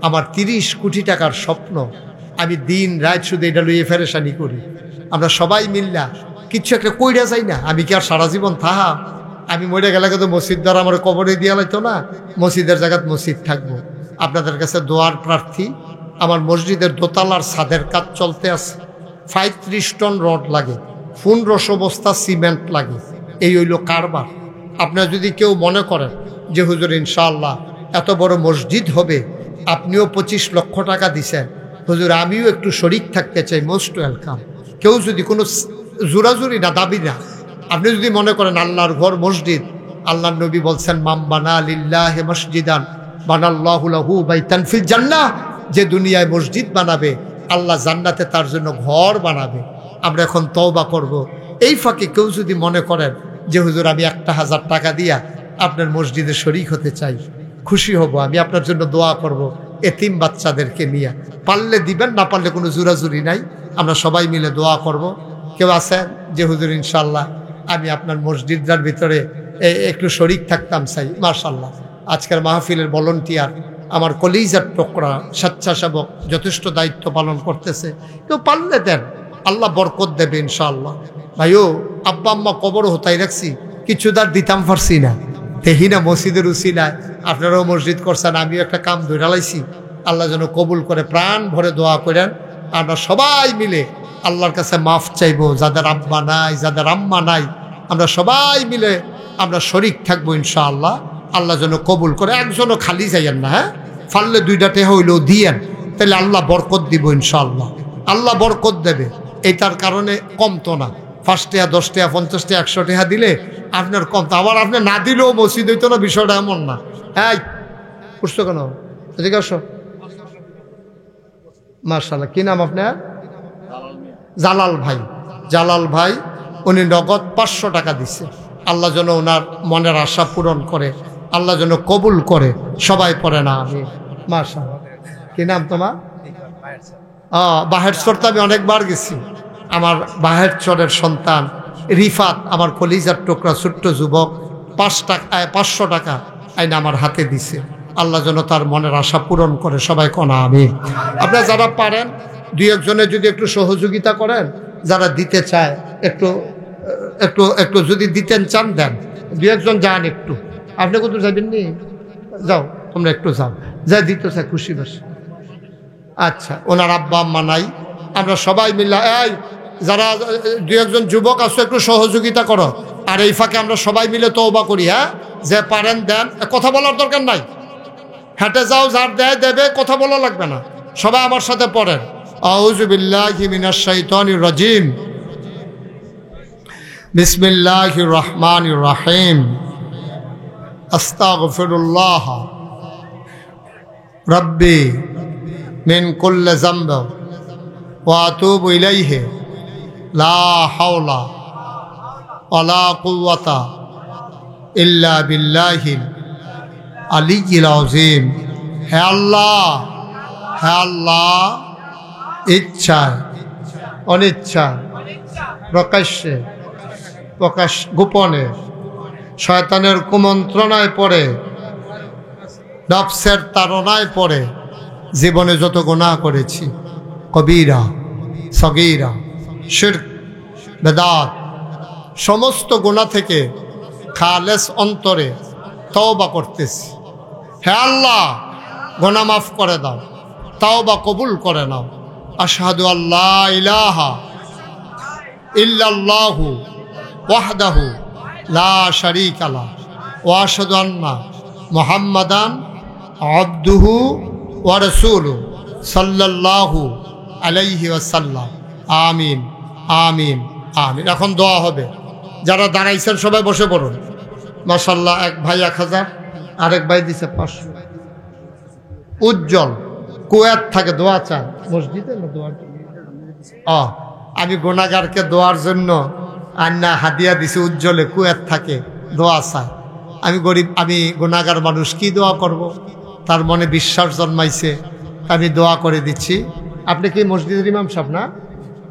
আমার 30 কোটি টাকার স্বপ্ন। আমি দিন রাত শুধু এটা লইয়ে ফেরেশানি করি। আমরা সবাই মিল্লা কিচ্ছু একটা কইরা যাই না। আমি কি আর সারা জীবন থাহা? আমি মরে গেলে তো মসজিদ দ্বারা আমার কবরে দিয়া লাইতো না, মসজিদের জায়গায় মসজিদ থাকবো। আপনাদের কাছে দোয়ার প্রার্থী। আমার মসজিদের দোতলার ছাদের কাজ চলতে আছে, 35 টন রড লাগে, 1500 বস্তা সিমেন্ট লাগে। এই হইল কারবার। আপনারা যদি কেউ মনে করেন যে হুজুর ইনশাআল্লাহ এত বড় মসজিদ হবে, আপনিও 25 লক্ষ টাকা দিছেন, হুজুর আমিও একটু শরিক থাকতে চাই, মোস্ট ওয়েলকাম। কেউ যদি কোনো জোরাজুরি না, দাবি না, আপনি যদি মনে করেন আল্লাহর ঘর মসজিদ, আল্লাহর নবী বলছেন মাম বানা লিল্লাহি মসজিদান বানাল্লাহু লাহু বাইতান ফিল জান্নাহ, যে দুনিয়ায় মসজিদ বানাবে আল্লাহ জান্নাতে তার জন্য ঘর বানাবে। আমরা এখন তওবা করব। এই ফাঁকে কেউ যদি মনে করেন যে হুজুর আমি 1000 টাকা দিয়া আপনার মসজিদে শরিক হতে চাই, খুশি হব, আমি আপনার জন্য দোয়া করব এতিম বাচ্চাদেরকে নিয়ে। পারলে দিবেন, না পারলে কোনো জোরাজুরি নাই, আমরা সবাই মিলে দোয়া করব। কেউ আছেন যে হুজুর ইনশাআল্লাহ আমি আপনার মসজিদটার ভিতরে একটু শরিক থাকতাম চাই? মাশাআল্লাহ, আজকের মাহফিলের ভলান্টিয়ার আমার কলিজার টুকরা স্বেচ্ছাসেবক যথেষ্ট দায়িত্ব পালন করতেছে। কেউ পারলে দেন, আল্লাহ বরকত দেবে ইনশাআল্লাহ। ভাইও আব্বা আম্মা কবর হতাই রাখছি, কিছু তার দিতাম পারছি না, দেখি না মসজিদের উসিলায় আপনারাও মসজিদ করছেন, আমিও একটা কাম ধরে লাইছি। আল্লাহ যেন কবুল করে, প্রাণ ভরে দোয়া করেন। আমরা সবাই মিলে আল্লাহর কাছে মাফ চাইবো, যাদের আব্বা নাই, যাদের আম্মা নাই, আমরা সবাই মিলে আমরা শরিক থাকবো ইনশাআল্লাহ। আল্লাহ যেন কবুল করে। একজনও খালি যাইয়েন না, হ্যাঁ, ফাললে 2টা টেহা হইলেও দিয়েন, তাহলে আল্লাহ বরকত দিব ইনশাআল্লাহ। আল্লাহ বরকত দেবে, এইটার কারণে কমতো না। 5 টাকা 10 টাকা 50 টাকা 100 টাকা দিলে আপনার কমতো, আবার আপনি না দিলেও মসজিদ হইতো না, বিষয়টা এমন না। এই উঠছো কেন? এদিকে আসো। মাশাআল্লাহ, কি নাম আপনার? জালাল ভাই। জালাল ভাই উনি নগদ 500 টাকা দিচ্ছে। আল্লাহ যেন ওনার মনের আশা পূরণ করে, আল্লাহ যেন কবুল করে। সবাই পড়ে না আমি। মাশাআল্লাহ, কি নাম তোমার? বাহের চরতে আমি অনেকবার গেছি। আমার বাহের চরের সন্তান রিফাত, আমার কলিজার টুকরা ছোট্ট যুবক, 500 টাকা আইন আমার হাতে দিছে। আল্লাহ যেন তার মনের আশা পূরণ করে। সবাই কোনা আমি। আপনারা যারা পারেন 2-1 যদি একটু সহযোগিতা করেন, যারা দিতে চায় একটু একটু একটু যদি দিতেন চান দেন। 2-1 যান একটু। আপনি কোথাও যাবেন নি? যাও, তোমরা একটু যাও, যা দিতে চায় খুশি বাসি। আচ্ছা, ওনার আব্বা আম্মা নাই, আমরা সবাই মিলে এই যারা 2-1 যুবক আছো একটু সহযোগিতা করো। আর এই ফাঁকে আমরা সবাই মিলে তওবা করি। হ্যাঁ, যে পারেন দেন, কথা বলার দরকার নাই, হেঁটে যাও, যার দেয় দেবে, কথা বলা লাগবে না। সবাই আমার সাথে পড়েন, আউযু বিল্লাহি মিনাশ শাইতানির রাজিম, বিসমিল্লাহির রহমানির রহিম, আস্তাগফিরুল্লাহ রাব্বি মিন কুল্লি যামব ওয়া আতুবু ইলাইহি, লা হাওলা ওয়ালা কুওয়াতা ইল্লা বিল্লাহিল আলিয়্যিল আযীম। হে আল্লাহ, হে আল্লাহ, ইচ্ছায় অনিচ্ছায়, প্রকাশ্যে গোপনে, শয়তানের কুমন্ত্রণায় পড়ে, নফসের তাড়নায় পড়ে জীবনে যত গুনাহ করেছি, কবিরা সগীরা শিরক বেদাত, সমস্ত গুনাহ থেকে খালেস অন্তরে তওবা করতেছি। হে আল্লাহ, গুনাহ মাফ করে দাও, তওবা কবুল করে নাও। আশহাদু আল্লা ইলাহা ইল্লাল্লাহু ওয়াহদাহু লা শারীকা লাহু ওয়া আশহাদু আন্না মুহাম্মাদান আবদুহু ওয়া রাসূলুহু সাল্লাল্লাহু আলাইহি ওয়াসাল্লাম। আমিন, আমিন, আমিন। এখন দোয়া হবে। যারা দাঁড়াইছেন সবাই বসে পড়ুন। মাশাআল্লাহ, এক ভাই 1000, আরেক ভাই দিছে 500। উজ্জ্বল কুয়েত থাকে, দোয়া চান মসজিদে না? দোয়ার আমি গুনাহগারকে দোয়ার জন্য আন্না হাদিয়া দিছি। উজ্জ্বলে কুয়েত থাকে, দোয়া চায়। আমি গরিব, আমি গুনাহগার মানুষ, কি দোয়া করব? তার মনে বিশ্বাস জন্মাইছে, আমি দোয়া করে দিচ্ছি। আপনি কি মসজিদের ইমাম সাহেব না?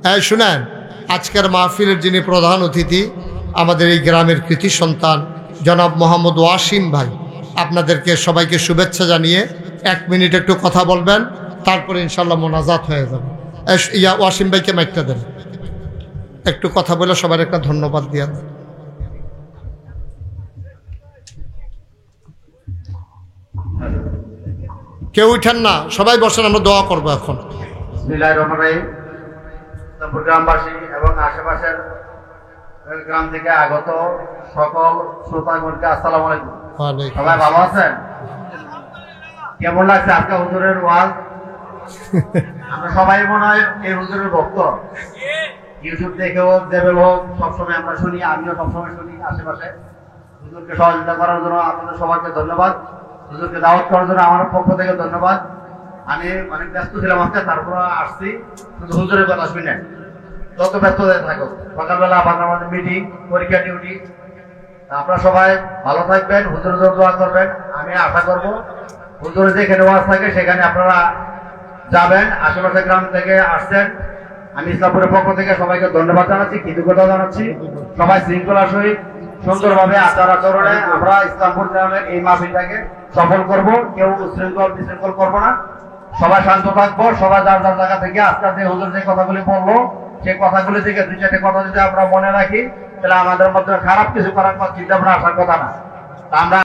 হ্যাঁ, শুনেন, আজকের মাহফিলের যিনি প্রধান অতিথি, আমাদের এই গ্রামের কৃতি সন্তান জনাব মোহাম্মদ ওয়াসিম ভাই, আপনাদেরকে সবাইকে শুভেচ্ছা জানিয়ে 1 মিনিট একটু কথা বলবেন, তারপরে ইনশাল্লাহ মোনাজাত হয়ে যাবে। ওয়াসিম ভাইকে মাইকটা দেন, একটু কথা বলে সবার একটা ধন্যবাদ দিয়া। কেউ উঠেন না, সবাই বসেন, আমরা দোয়া করবো এখন। ইসলামপুর গ্রামবাসী এবং আশেপাশের গ্রাম থেকে আগত সকল শ্রোতাগণকে আসসালামু আলাইকুম। সবাই ভালো আছেন? কেমন লাগছে আজকে হুজুরের ওয়াজ? আমরা সবাই মনে হয় এই হুজুরের ভক্ত। ইউটিউব দেখে হোক, দেবেল হোক, সবসময় আমরা শুনি, আমিও সবসময় শুনি আশেপাশে। হুজুরকে সহযোগিতা করার জন্য আপনাদের সবাইকে ধন্যবাদ। হুজুরকে দাওয়াত করার জন্য আমার পক্ষ থেকে ধন্যবাদ। আমি অনেক ব্যস্ত ছিলাম আজকে, তারপর আসছি শুধু হুজুরের কথা শুনে। যত ব্যস্ত হয়ে থাকো, সকালবেলা আবার আমাদের মিটিং, পরীক্ষা, ডিউটি। আপনারা সবাই ভালো থাকবেন, হুজুরের জন্য দোয়া করবেন। আমি আশা করব হুজুরের যেখানে ওয়াজ থাকে সেখানে আপনারা যাবেন। আশেপাশে গ্রাম থেকে আসছেন, আমি ইসলামপুরের পক্ষ থেকে সবাইকে ধন্যবাদ জানাচ্ছি, কৃতজ্ঞতা জানাচ্ছি। সবাই শৃঙ্খলা সহিত সুন্দরভাবে আচার আচরণে আমরা ইসলামপুর গ্রামের এই মাহফিলটাকে সফল করব। কেউ উশৃঙ্খল বিশৃঙ্খল করবো না, সবাই শান্ত থাকবো। সবাই যার যার জায়গা থেকে আজকে যে হুজুর যে কথাগুলি বললো সেই কথাগুলি থেকে দুই চারটে কথা যদি আমরা মনে রাখি, তাহলে আমাদের মধ্যে খারাপ কিছু করার চিন্তা ভাবনা আসার কথা না। আমরা